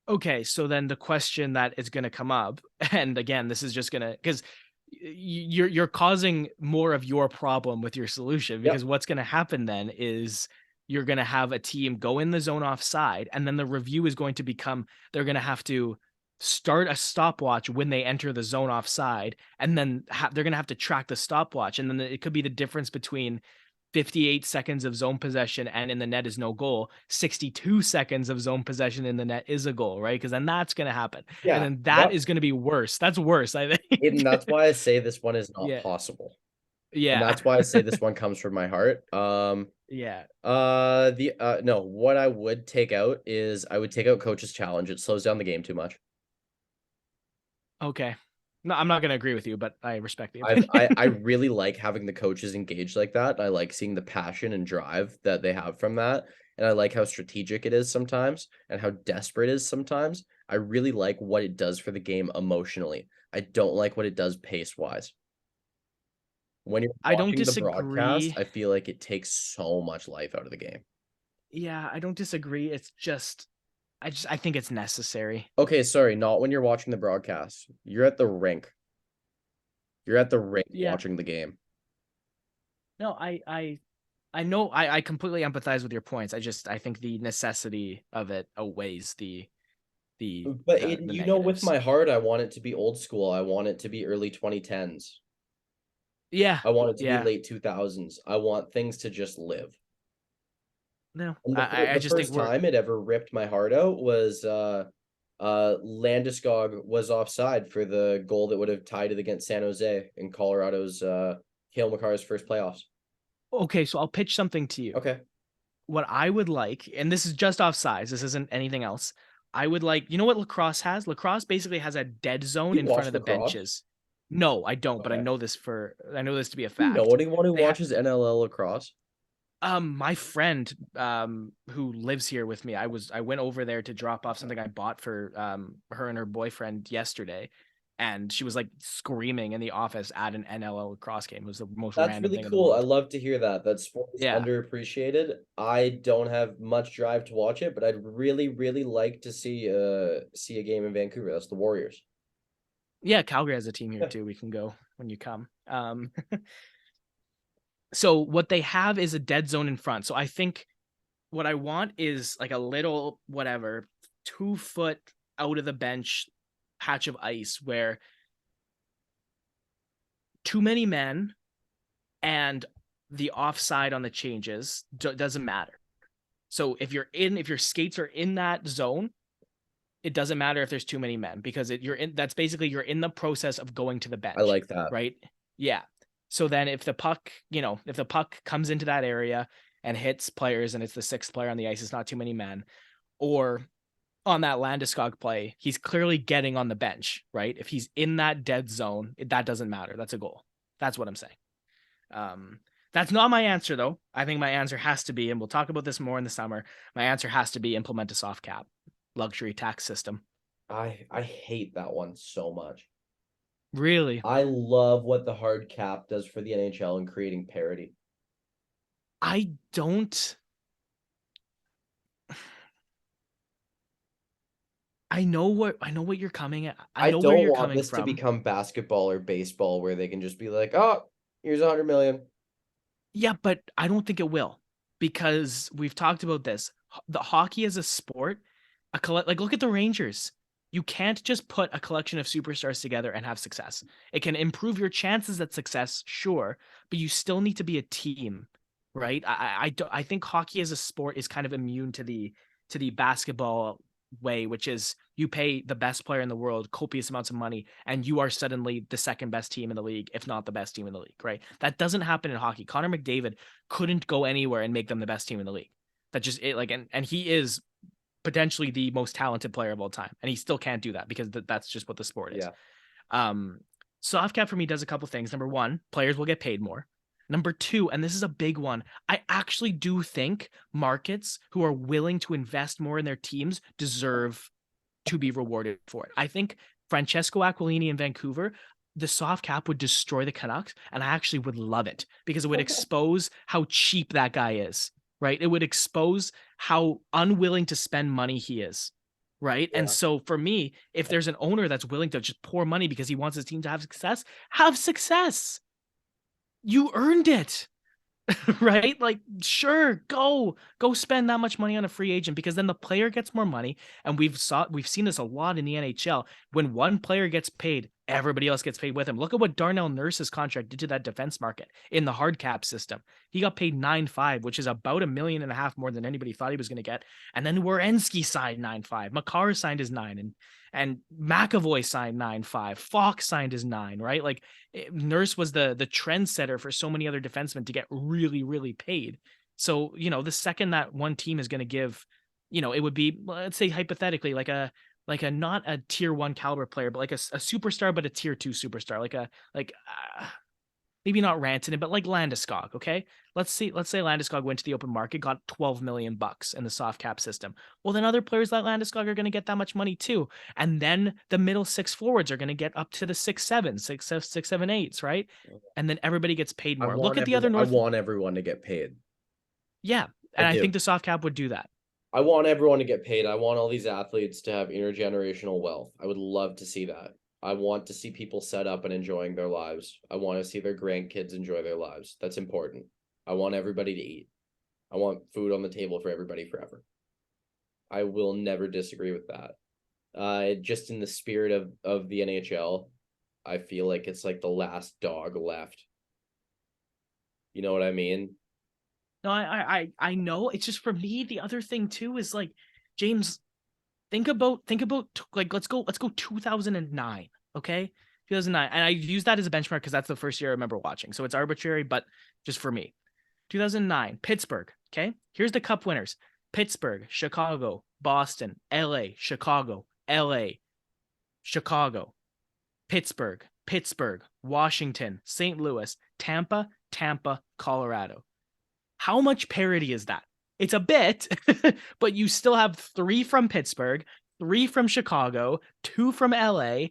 Okay, so then the question that is going to come up, and again, this is just going to because you're causing more of your problem with your solution Yep. because what's going to happen then is you're going to have a team go in the zone offside, and then the review is going to become they're going to have to start a stopwatch when they enter the zone offside, and then they're going to have to track the stopwatch, and then it could be the difference between 58 seconds of zone possession and in the net is no goal. 62 seconds of zone possession in the net is a goal, right? Because then that's going to happen. And Yeah. then that Yep. is going to be worse. That's worse, I And think. that's why I say this one is not Yeah. possible. And Yeah. that's why I say this one comes from my heart. Yeah. No, what I would take out is I would take out coach's challenge. It slows down the game too much. Okay. No, I'm not going to agree with you, but I respect the I opinion. really like having the coaches engaged like that. I like seeing the passion and drive that they have from that. And I like how strategic it is sometimes and how desperate it is sometimes. I really like what it does for the game emotionally. I don't like what it does pace-wise. When you're I don't watching the broadcast, disagree. I feel like it takes so much life out of the game. Yeah, I don't disagree. It's just I think it's necessary. Okay, sorry, not when you're watching the broadcast. You're at the rink. You're at the rink Yeah. watching the game. No, I know I completely empathize with your points. I think the necessity of it outweighs But the with negatives. my heart, I want it to be old school. I want it to be early 2010s. Yeah. I want it to be Yeah. late 2000s. I want things to just live. No. And I the just think first time it ever ripped my heart out was Landeskog was offside for the goal that would have tied it against San Jose in Colorado's Cale Makar's first playoffs. okay, so I'll pitch something to you. Okay. What I would like, and this is just off size, this isn't anything else. I would like, you know what lacrosse has? Lacrosse basically has a dead zone You in front watch of the lacrosse? benches. No, I don't, but Okay. I know this to be a You know fact. anyone who They have watches NLL lacrosse? my friend who lives here with me, I went over there to drop off something I bought for her and her boyfriend yesterday, and she was like screaming in the office at an NLL lacrosse game. It was the most That's random really thing in the cool. I world. love to hear that. That sport is Yeah. underappreciated. I don't have much drive to watch it, but I'd really, really like to see a game in Vancouver. That's the Warriors. Yeah, Calgary has a team here Yeah. too. We can go when you come. So what they have is a dead zone in front. So I think what I want is like a little whatever 2 foot out of the bench patch of ice where too many men and the offside on the changes doesn't matter. So if your skates are in that zone, it doesn't matter if there's too many men because that's basically you're in the process of going to the I bench, like that. right? Yeah. So then if the puck comes into that area and hits players and it's the sixth player on the ice, it's not too many men. Or on that Landeskog play, he's clearly getting on the bench, right? If he's in that dead zone, that doesn't matter. That's a goal. That's what I'm saying. That's not my answer though. I think my answer has to be, and we'll talk about this more in the summer. My answer has to be implement a soft cap, luxury tax system. I hate that one so much. Really, I love what the hard cap does for the NHL in creating parity. I don't. I know what you're coming at. I I know where don't you're want coming this to from. become basketball or baseball where they can just be like, oh, here's 100 million. Yeah, but I don't think it will because we've talked about this. The hockey as a sport, like look at the Rangers. You can't just put a collection of superstars together and have success. It can improve your chances at success, sure, but you still need to be a team, right? I think hockey as a sport is kind of immune to the basketball way, which is you pay the best player in the world copious amounts of money and you are suddenly the second best team in the league, if not the best team in the league, right? That doesn't happen in hockey. Connor McDavid couldn't go anywhere and make them the best team in the league. That just it like and he is potentially the most talented player of all time, and he still can't do that because that's just what the sport is. Yeah. Soft cap for me does a couple things. Number one, players will get paid more. Number two, and this is a big one, I actually do think markets who are willing to invest more in their teams deserve to be rewarded for it. I think Francesco Aquilini in Vancouver, the soft cap would destroy the Canucks, and I actually would love it because it would expose how cheap that guy is, right? It would expose how unwilling to spend money he is, right? And Yeah. so for me, if there's an owner that's willing to just pour money because he wants his team to have success, have success. You earned it. Right? Like, sure, go spend that much money on a free agent because then the player gets more money. And we've seen this a lot in the NHL. When one player gets paid, everybody else gets paid with him. Look at what Darnell Nurse's contract did to that defense market in the hard cap system. He got paid 9.5, which is about $1.5 million more than anybody thought he was going to get. And then Werenski signed 9.5. Makar signed his 9, and McAvoy signed 9.5. Fox signed his 9, right? Like Nurse was the trendsetter for so many other defensemen to get really, really paid. So, the second that one team is going to give, it would be, let's say hypothetically, like a not a tier 1 caliber player, but like a superstar, but a tier 2 superstar, maybe not Rantanen, but like Landeskog. Okay, let's say Landeskog went to the open market, got $12 million in the soft cap system. Well, then other players like Landeskog are going to get that much money too, and then the middle six forwards are going to get up to the 6-7, 6-7-8s, right? And then everybody gets paid more. Look at the other I North. want everyone to get paid. Yeah, I and I do. think the soft cap would do that. I want everyone to get paid. I want all these athletes to have intergenerational wealth. I would love to see that. I want to see people set up and enjoying their lives. I want to see their grandkids enjoy their lives. That's important. I want everybody to eat. I want food on the table for everybody forever. I will never disagree with that. Just in the spirit of the NHL, I feel like it's like the last dog left. You know what I mean? No, I know. It's just for me. The other thing too is like, James, think about like let's go 2009, okay? 2009, and I use that as a benchmark because that's the first year I remember watching. So it's arbitrary, but just for me. 2009, Pittsburgh, okay? Here's the cup winners. Pittsburgh, Chicago, Boston, LA, Chicago, LA, Chicago, Pittsburgh, Washington, St. Louis, Tampa, Colorado. How much parity is that? It's a bit, but you still have 3 from Pittsburgh, 3 from Chicago, 2 from LA,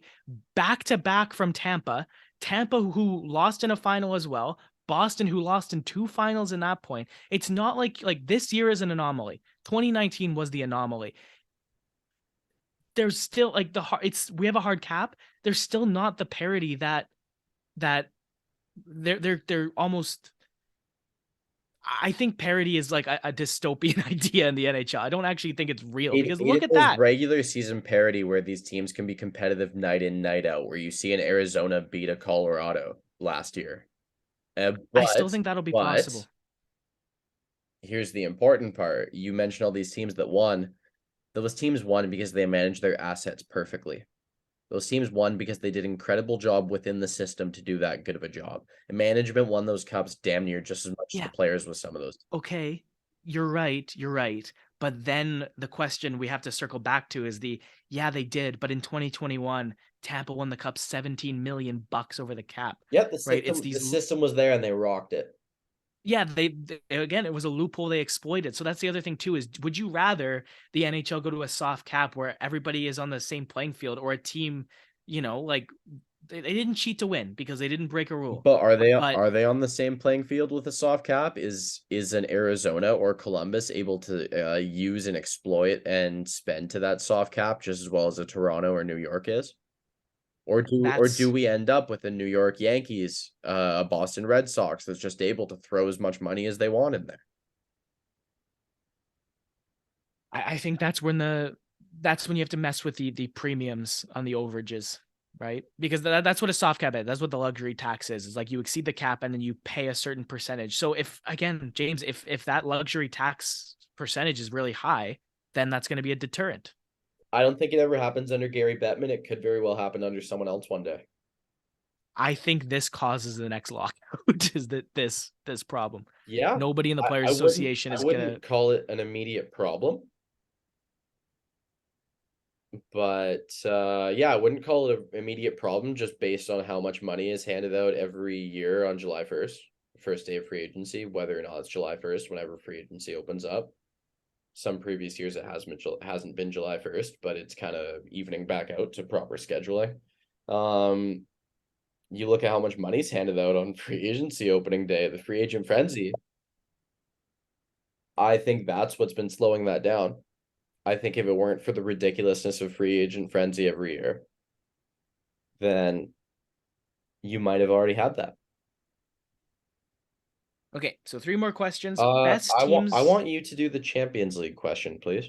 back to back from Tampa, who lost in a final as well, Boston who lost in 2 finals in that point. It's not like this year is an anomaly. 2019 was the anomaly. There's still like we have a hard cap. There's still not the parity that they're almost. I think parity is like a dystopian idea in the NHL. I don't actually think it's real because look at is that. regular season parity where these teams can be competitive night in, night out, where you see an Arizona beat a Colorado last year. I still think that'll be But possible. here's the important part. You mentioned all these teams that won. Those teams won because they managed their assets perfectly. Those teams won because they did an incredible job within the system to do that good of a job. And management won those cups damn near just as much as the players with some of those. Okay, you're right. You're right. But then the question we have to circle back to is they did, but in 2021, Tampa won the cup 17 million bucks over the cap. Yep, Right? It's the these system was there and they rocked it. yeah, they again, it was a loophole they exploited. So that's the other thing too is would you rather the NHL go to a soft cap where everybody is on the same playing field or a team, like they didn't cheat to win because they didn't break a rule. But But are they on the same playing field with a soft cap? Is an Arizona or Columbus able to use and exploit and spend to that soft cap just as well as a Toronto or New York is? Or do that's we end up with a New York Yankees, a Boston Red Sox that's just able to throw as much money as they want in there? I think that's when you have to mess with the premiums on the overages, right? Because that's what a soft cap is. That's what the luxury tax is. It's like you exceed the cap and then you pay a certain percentage. So if again, James, if that luxury tax percentage is really high, then that's going to be a deterrent. I don't think it ever happens under Gary Bettman. It could very well happen under someone else one day. I think this causes the next lockout is that this problem. Yeah, Nobody in the Players Association I is gonna wouldn't call it an immediate problem, but yeah, I wouldn't call it an immediate problem just based on how much money is handed out every year on July 1st, first day of free agency, whether or not it's July 1st, whenever free agency opens up. Some previous years it hasn't been July 1st, but it's kind of evening back out to proper scheduling. You look at how much money's handed out on free agency opening day, the free agent frenzy. I think that's what's been slowing that down. I think if it weren't for the ridiculousness of free agent frenzy every year, then you might have already had that. Okay, so 3 more questions. Best I teams. want you to do the Champions League question, please.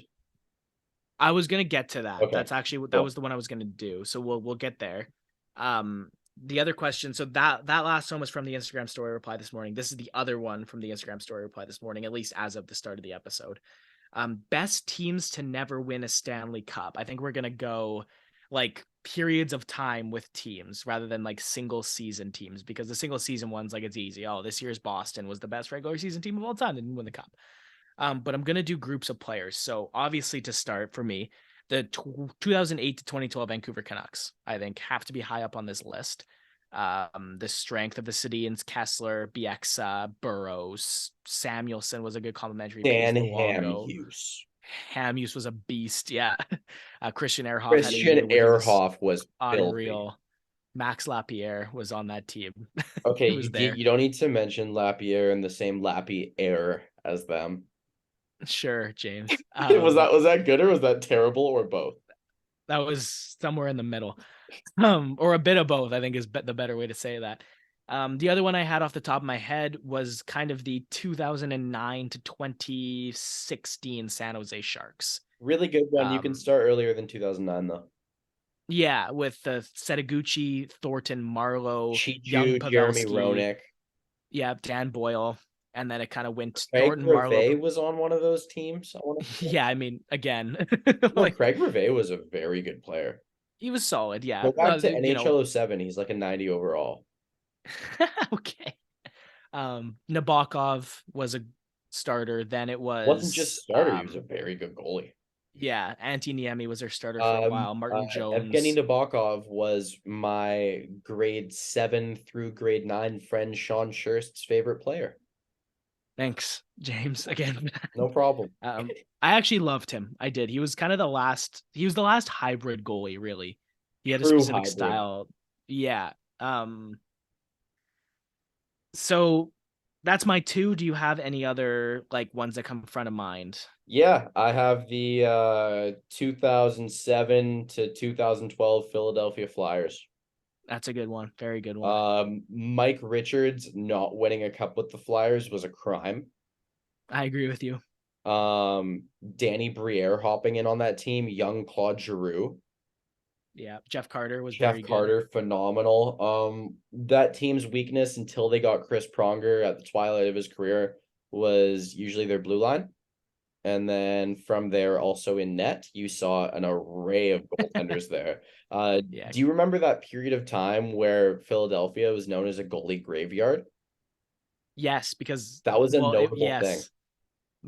I was gonna get to that. Okay, That's actually that cool. was the one I was gonna do. So we'll get there. The other question. So that last one was from the Instagram story reply this morning. This is the other one from the Instagram story reply this morning, at least as of the start of the episode. Best teams to never win a Stanley Cup. I think we're gonna go like periods of time with teams rather than like single season teams because the single season ones like it's easy. Oh, this year's Boston was the best regular season team of all time. They didn't win the cup. But I'm going to do groups of players. So obviously to start for me, the 2008 to 2012 Vancouver Canucks, I think have to be high up on this list. The strength of the Sedins, Kessler, Bieksa, Burrows, Samuelson was a good complimentary piece. Dan Luongo. Hamhuis. Hamhuis was a beast. Yeah. Christian Ehrhoff had a Christian year where he was Ehrhoff was filthy. unreal. Max Lapierre was on that team. Okay, He was there. you don't need to mention Lapierre in the same Lapierre as them. Sure, James. Was that good or was that terrible or both? That was somewhere in the middle. Or a bit of both, I think is the better way to say that. The other one I had off the top of my head was kind of the 2009 to 2016 San Jose Sharks. Really good one. You can start earlier than 2009 though. Yeah, with the Setaguchi, Thornton, Marlowe, young Chichu, Jeremy Pavelski. Roenick. Yeah, Dan Boyle. And then it kind of went Craig Thornton, Marlowe. was on one of those teams. Yeah, I mean, again. No, Craig Rivet was a very good player. He was solid, yeah. Go back to NHL 07. He's like a 90 overall. Okay. Nabokov was a starter. Then it Wasn't just starter. He was a very good goalie. Yeah, Antti Niemi was their starter for a while. Martin Jones. Evgeny Nabokov was my grade 7 through grade 9 friend Sean Shurst's favorite player. Thanks, James. Again, no problem. I actually loved him. I did. He was kind of the last. He was the last hybrid goalie. Really, he had a specific style. Yeah. So that's my 2. Do you have any other like ones that come front of mind? Yeah, I have the 2007 to 2012 Philadelphia Flyers. That's a good one. Very good one. Mike Richards not winning a cup with the Flyers was a crime. I agree with you. Danny Briere hopping in on that team, young Claude Giroux. Yeah, Jeff Carter was Jeff Carter, phenomenal. That team's weakness until they got Chris Pronger at the twilight of his career was usually their blue line. And then from there, also in net, you saw an array of goaltenders there. Yeah. Do you remember that period of time where Philadelphia was known as a goalie graveyard? Yes, because That was a notable thing. yes.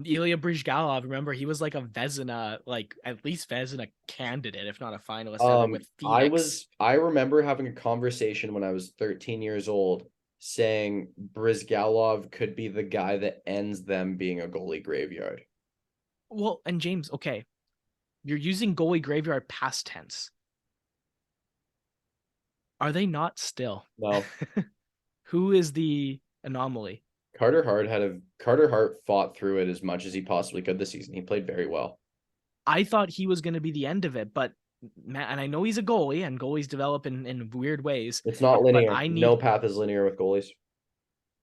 Ilya Brizgalov, remember he was like a Vezina, like at least Vezina candidate, if not a finalist ever with Phoenix. I remember having a conversation when I was 13 years old saying Brizgalov could be the guy that ends them being a goalie graveyard. Well, and James, okay, you're using goalie graveyard past tense. Are they not still? No, Who is the anomaly? Carter Hart fought through it as much as he possibly could this season. He played very well. I thought he was going to be the end of it, but man, and I know he's a goalie and goalies develop in weird ways, It's not but linear. No path is linear with goalies.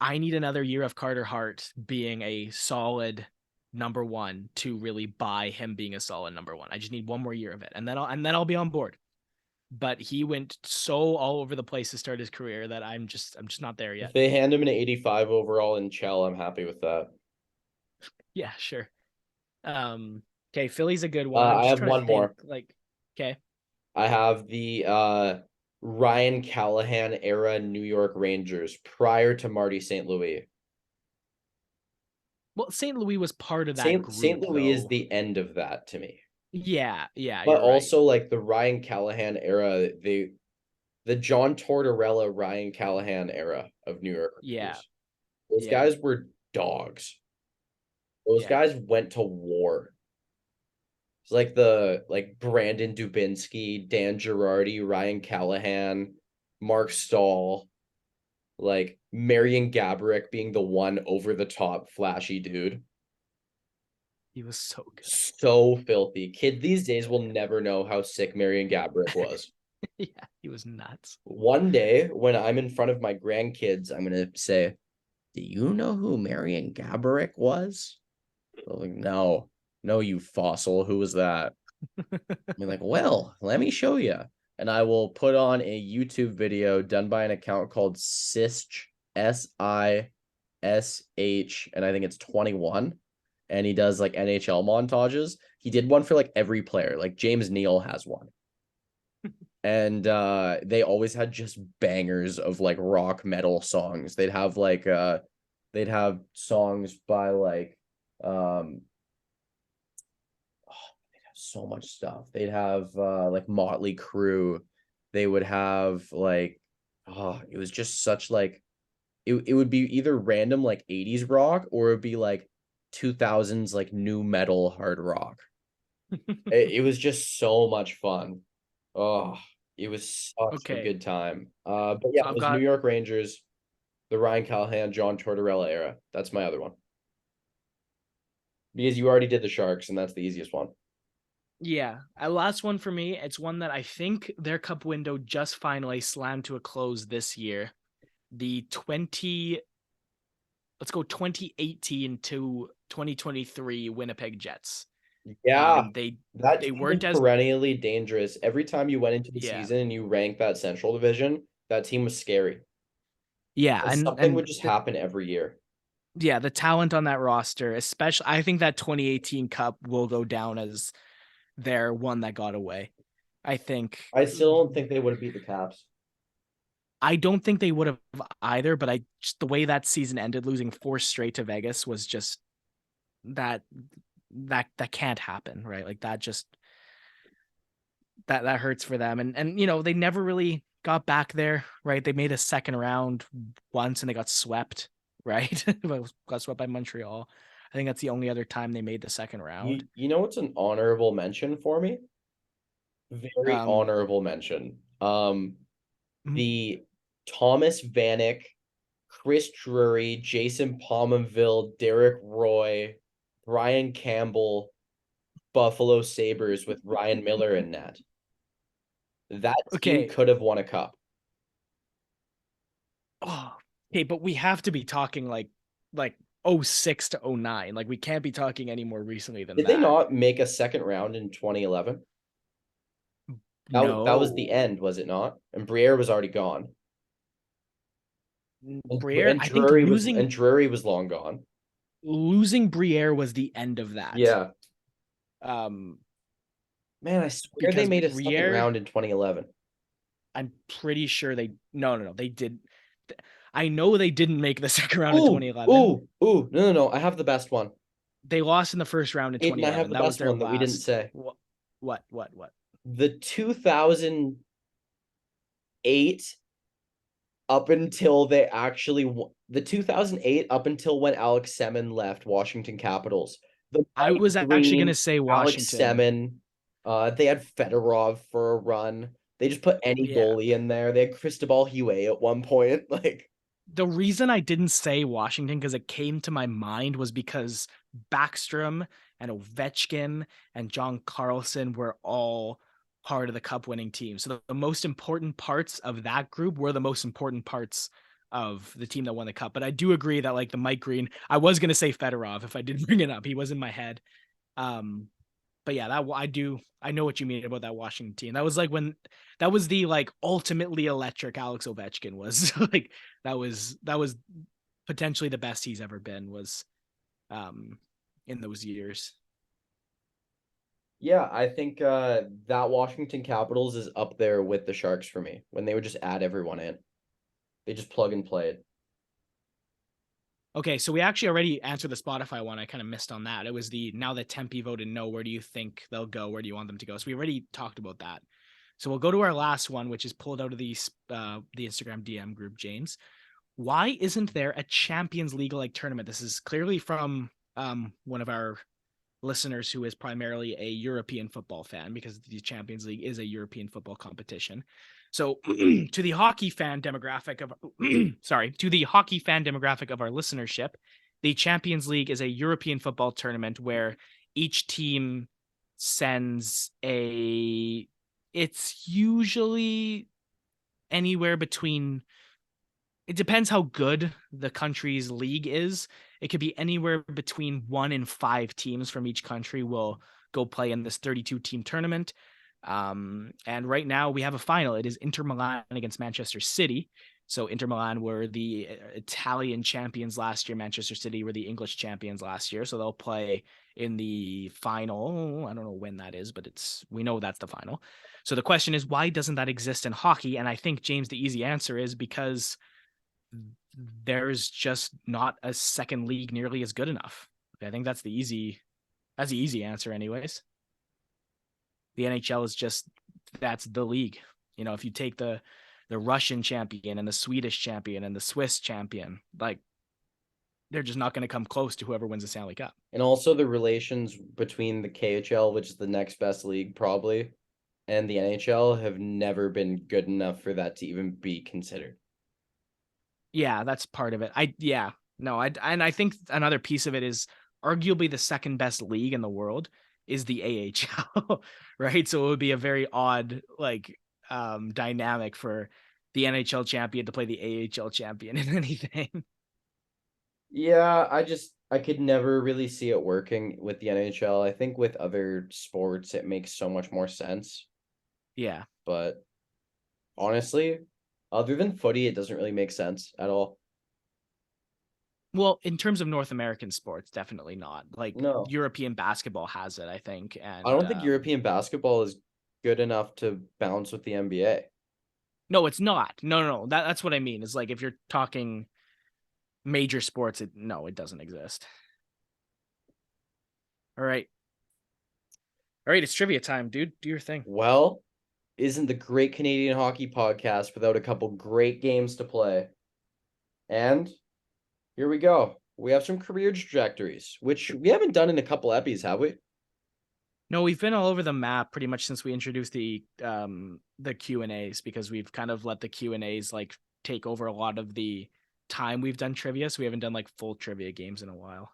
I need another year of Carter Hart being a solid number one to really buy him being a solid number one. I just need one more year of it, and then I'll be on board. But he went so all over the place to start his career that I'm just not there yet. If they hand him an 85 overall in Chell, I'm happy with that. Yeah, sure. Okay, Philly's a good one. I'm I just have trying to one more. think. Like, okay, I have the Ryan Callahan era New York Rangers prior to Marty St. Louis. well, St. Louis was part of that St. group, Louis is though. the end of that to me. Yeah, But you're right. also like the Ryan Callahan era, the John Tortorella Ryan Callahan era of New York Yeah, Rangers. Those yeah, guys were dogs. Those yeah. guys went to war. It's like the Brandon Dubinsky, Dan Girardi, Ryan Callahan, Mark Stahl, like Marian Gaborik being the one over the top flashy dude. He was so good. So filthy. Kid these days will never know how sick Marian Gaborik was. Yeah, he was nuts. One day when I'm in front of my grandkids, I'm gonna say, "Do you know who Marian Gaborik was?" They're like, no, no, you fossil. Who was that? I'm like, well, let me show you. And I will put on a YouTube video done by an account called Sish, SISH, and I think it's 21. And he does like NHL montages. He did one for like every player. Like James Neal has one. And they always had just bangers of like rock metal songs. They'd have songs by like so much stuff. They'd have like Motley Crue. They would have like it was just such like it would be either random like 80s rock or it would be like 2000s like new metal hard rock. It was just so much fun. Oh, it was such a Okay, good time. But yeah, so it I've was New got York Rangers, the Ryan Callahan, John Tortorella era. That's my other one. Because you already did the Sharks, and that's the easiest one. yeah, a last one for me. It's one that I think their cup window just finally slammed to a close this year. The 20 let's go 2018 to 2023 Winnipeg Jets. Yeah, that They team was weren't as perennially dangerous. Every time you went into the yeah. season and you ranked that Central Division, that team was scary. Yeah, And something would just the, happen every year. yeah, the talent on that roster, especially I think that 2018 Cup will go down as their one that got away. I think I still don't think they would have beat the Caps. I don't think they would have either, but I just the way that season ended, losing four straight to Vegas was just that that can't happen, right? Like that just that hurts for them. And you know, they never really got back there, right? They made a second round once and they got swept, right? Got swept by Montreal. I think that's the only other time they made the second round. You know what's an honorable mention for me? Very Um, honorable mention. mm, The Thomas Vanek, Chris Drury, Jason Pominville, Derek Roy, Brian Campbell, Buffalo Sabres with Ryan Miller in net. That team okay. could have won a cup. Oh, okay, but we have to be talking like 06 to 09. Like we can't be talking any more recently than Did they that. not make a second round in 2011? That was the No. end, was it not? And Briere was already gone. Briere, I think losing And Drury was long gone. losing Briere was the end of that. Yeah. Um, Man, I swear they because made a second Briere, round in 2011. I'm pretty sure they no, they did. I know they didn't make the second round in Ooh, 2011. ooh, ooh. No. I have the best one. They lost in the first round in Aiden, I have 2011. the That was best their one that we didn't last. say. What? The 2008 up until they actually the 2008 up until when Alex Semin left Washington Capitals. The I Mike was actually gonna Green, say Alex Washington. Semin, they had Fedorov for a run. They just put any Yeah. goalie in there. They had Cristobal Huet at one point. Like, The reason I didn't say Washington because it came to my mind was because Backstrom and Ovechkin and John Carlson were all part of the cup winning team. So the most important parts of that group were the most important parts of the team that won the cup. But I do agree that like the Mike Green, I was gonna say Fedorov if I didn't bring it up. He was in my head. Um, but yeah, that I know what you mean about that Washington team. That was like when that was the like ultimately electric Alex Ovechkin was like that was potentially the best he's ever been was um in those years. yeah, I think that Washington Capitals is up there with the Sharks for me when they would just add everyone in. They just plug and play it. Okay, so we actually already answered the Spotify one. I kind of missed on that. It was the now that Tempe voted no, where do you think they'll go? Where do you want them to go? So we already talked about that. So we'll go to our last one, which is pulled out of the Instagram DM group, James. Why isn't there a Champions League like tournament? This is clearly from one of our listeners who is primarily a European football fan because the Champions League is a European football competition. So to the hockey fan demographic of to the hockey fan demographic of our listenership, the Champions League is a European football tournament where each team sends a it's usually anywhere between it depends how good the country's league is. It could be anywhere between 1 and 5 teams from each country will go play in this 32 team tournament. And right now we have a final. It is Inter Milan against Manchester City. So Inter Milan were the Italian champions last year. Manchester City were the English champions last year. So they'll play in the final. I don't know when that is, but we know that's the final. So the question is, why doesn't that exist in hockey? And I think, James, the easy answer is because there's just not a second league nearly as good enough. I think that's the easy answer anyways. The NHL is just that's the league. You know, if you take the Russian champion and the Swedish champion and the Swiss champion, like they're just not going to come close to whoever wins the Stanley Cup. And also the relations between the KHL, which is the next best league probably, and the NHL have never been good enough for that to even be considered. Yeah, that's part of it. And I think another piece of it is arguably the second best league in the world is the AHL, right? So it would be a very odd like dynamic for the NHL champion to play the AHL champion in anything. Yeah, I could never really see it working with the NHL. I think with other sports it makes so much more sense. Yeah. But honestly, other than footy, it doesn't really make sense at all. Well, in terms of North American sports, definitely not. Like No. European basketball has it, I think. I And don't think European basketball is good enough to balance with the NBA. no, it's not. No. That's what I mean. Is like if you're talking major sports, it doesn't exist. All right. All right, it's trivia time, dude. Do your thing. Well, isn't the Great Canadian Hockey Podcast without a couple great games to play? And here we go. We have some career trajectories, which we haven't done in a couple epis, have we? No, we've been all over the map pretty much since we introduced the Q&As because we've kind of let the Q&As like take over a lot of the time we've done trivia, so we haven't done like full trivia games in a while.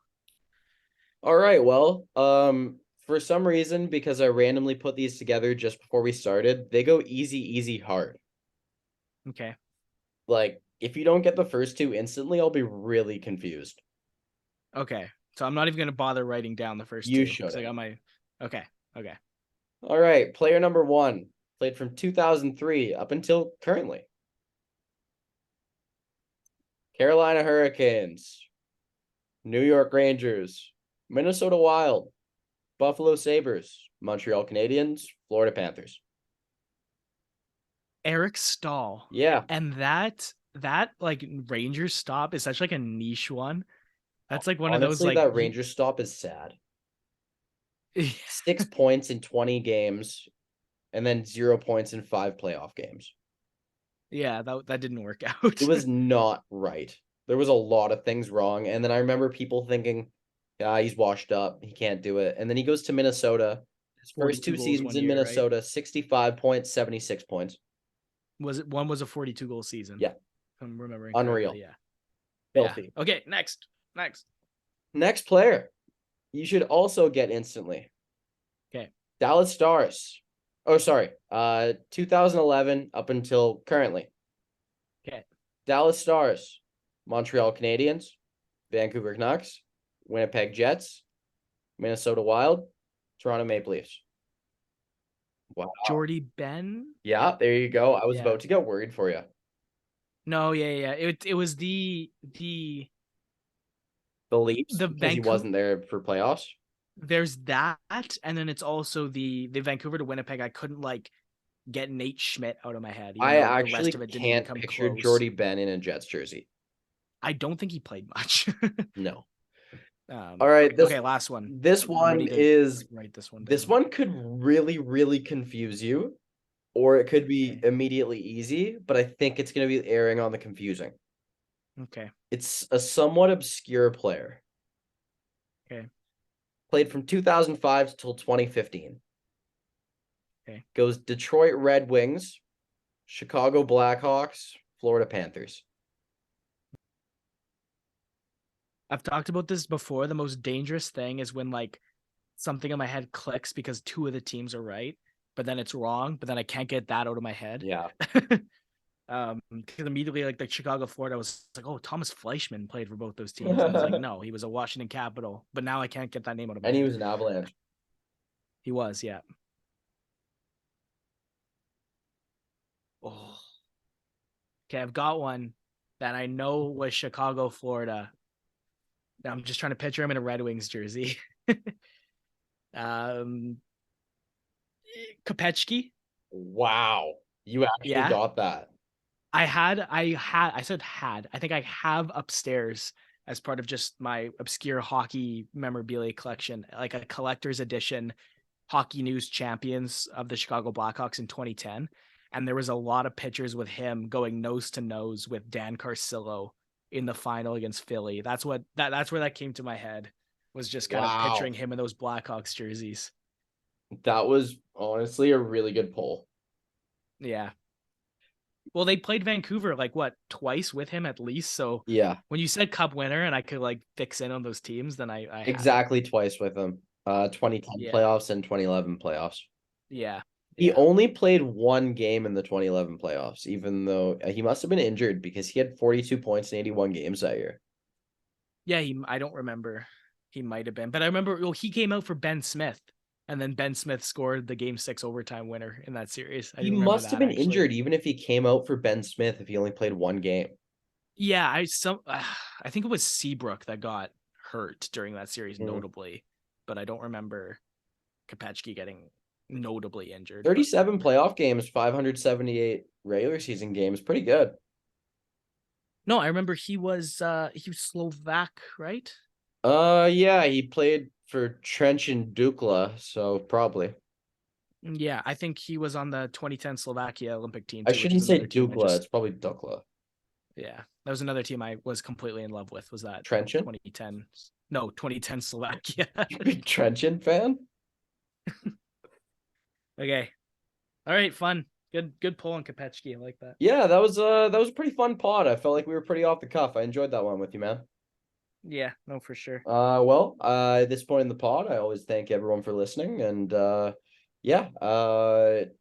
All right, well, for some reason, because I randomly put these together just before we started, they go easy, easy, hard. Okay. Like, if you don't get the first two instantly, I'll be really confused. Okay. So I'm not even going to bother writing down the first You two because I shouldn't. got my Okay. Okay. All right, player number one, played from 2003 up until currently. Carolina Hurricanes. New York Rangers, Minnesota Wild, Buffalo Sabres, Montreal Canadiens, Florida Panthers. Eric Stahl. Yeah. And that like Rangers stop is such like a niche one. That's like one of those Honestly, like that Rangers stop is sad. 6 points in 20 games and then 0 points in 5 playoff games. Yeah, that didn't work out. It was not right. There was a lot of things wrong. And then I remember people thinking, yeah, he's washed up. He can't do it. And then he goes to Minnesota. His first 2 seasons in Minnesota, right? 65 points, 76 points. Was it one was a 42 goal season? Yeah. I'm remembering. Unreal. Correctly, yeah. Filthy. Yeah. Okay, next. Next player. You should also get instantly. Okay. Dallas Stars. Oh, sorry. 2011 up until currently. Okay. Dallas Stars, Montreal Canadiens, Vancouver Canucks, Winnipeg Jets, Minnesota Wild, Toronto Maple Leafs. Wow. Jordy Ben? Yeah, there you go. I was about to get worried for you. No, yeah. It was the Leafs because he wasn't there for playoffs. There's that, and then it's also the Vancouver to Winnipeg. I couldn't like get Nate Schmidt out of my head. I actually can't picture Jordy Ben in a Jets jersey. I don't think he played much. No. All right. Okay, last one. This one is write this one down. This one could really, really confuse you, or it could be immediately easy, but I think it's going to be erring on the confusing. Okay. It's a somewhat obscure player. Okay. Played from 2005 till 2015. Okay. Goes Detroit Red Wings, Chicago Blackhawks, Florida Panthers. I've talked about this before. The most dangerous thing is when like something in my head clicks because 2 of the teams are right, but then it's wrong, but then I can't get that out of my head. Yeah. Because immediately like the Chicago, Florida, I was like, oh, Thomas Fleischmann played for both those teams. I was like, no, he was a Washington Capital, but now I can't get that name out of my head. And he was an Avalanche. He was, yeah. Oh. Okay, I've got one that I know was Chicago, Florida. Now I'm just trying to picture him in a Red Wings jersey. Kopechki. Wow. You actually got that. I think I have upstairs as part of just my obscure hockey memorabilia collection, like a collector's edition Hockey News Champions of the Chicago Blackhawks in 2010. And there was a lot of pictures with him going nose to nose with Dan Carcillo in the final against Philly. That's where that came to my head, was just kind of picturing him in those Blackhawks jerseys. That was honestly a really good pull. Yeah. Well, they played Vancouver like what, twice with him at least. So yeah, when you said Cup winner and I could like fix in on those teams, then I exactly twice with him. 2010 playoffs and 2011 playoffs. Yeah. He only played 1 game in the 2011 playoffs, even though he must have been injured because he had 42 points in 81 games that year. Yeah, I don't remember. He might have been, but I remember he came out for Ben Smith. And then Ben Smith scored the Game 6 overtime winner in that series. He must have been injured, even if he came out for Ben Smith, if he only played 1 game. Yeah, I think it was Seabrook that got hurt during that series, notably, but I don't remember Kopechki getting notably injured. 37 playoff games, 578 regular season games, pretty good. No, I remember he was Slovak, right? Yeah, he played for Trenchin Dukla, so probably. Yeah, I think he was on the 2010 Slovakia Olympic team too. I shouldn't say Dukla, it's probably Dukla. Yeah, that was another team I was completely in love with. Was that Trenchin? 2010? No, 2010 Slovakia. You big Trenchin fan? Okay. All right, fun. Good pull on Kopechki. I like that. Yeah, that was a pretty fun pod. I felt like we were pretty off the cuff. I enjoyed that one with you, man. Yeah, no, for sure. Well, at this point in the pod, I always thank everyone for listening, and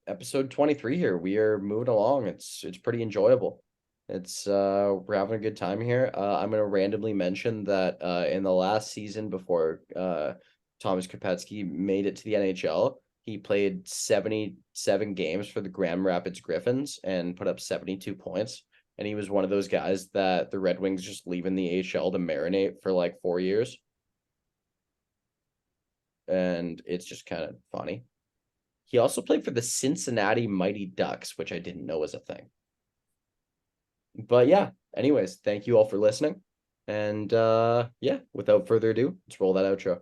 episode 23 here. We are moving along. It's pretty enjoyable. We're having a good time here. I'm gonna randomly mention that in the last season before Thomas Kopechki made it to the NHL, he played 77 games for the Grand Rapids Griffins and put up 72 points. and he was one of those guys that the Red Wings just leave in the AHL to marinate for like 4 years. And it's just kind of funny. He also played for the Cincinnati Mighty Ducks, which I didn't know was a thing. But yeah, anyways, thank you all for listening. And yeah, without further ado, let's roll that outro.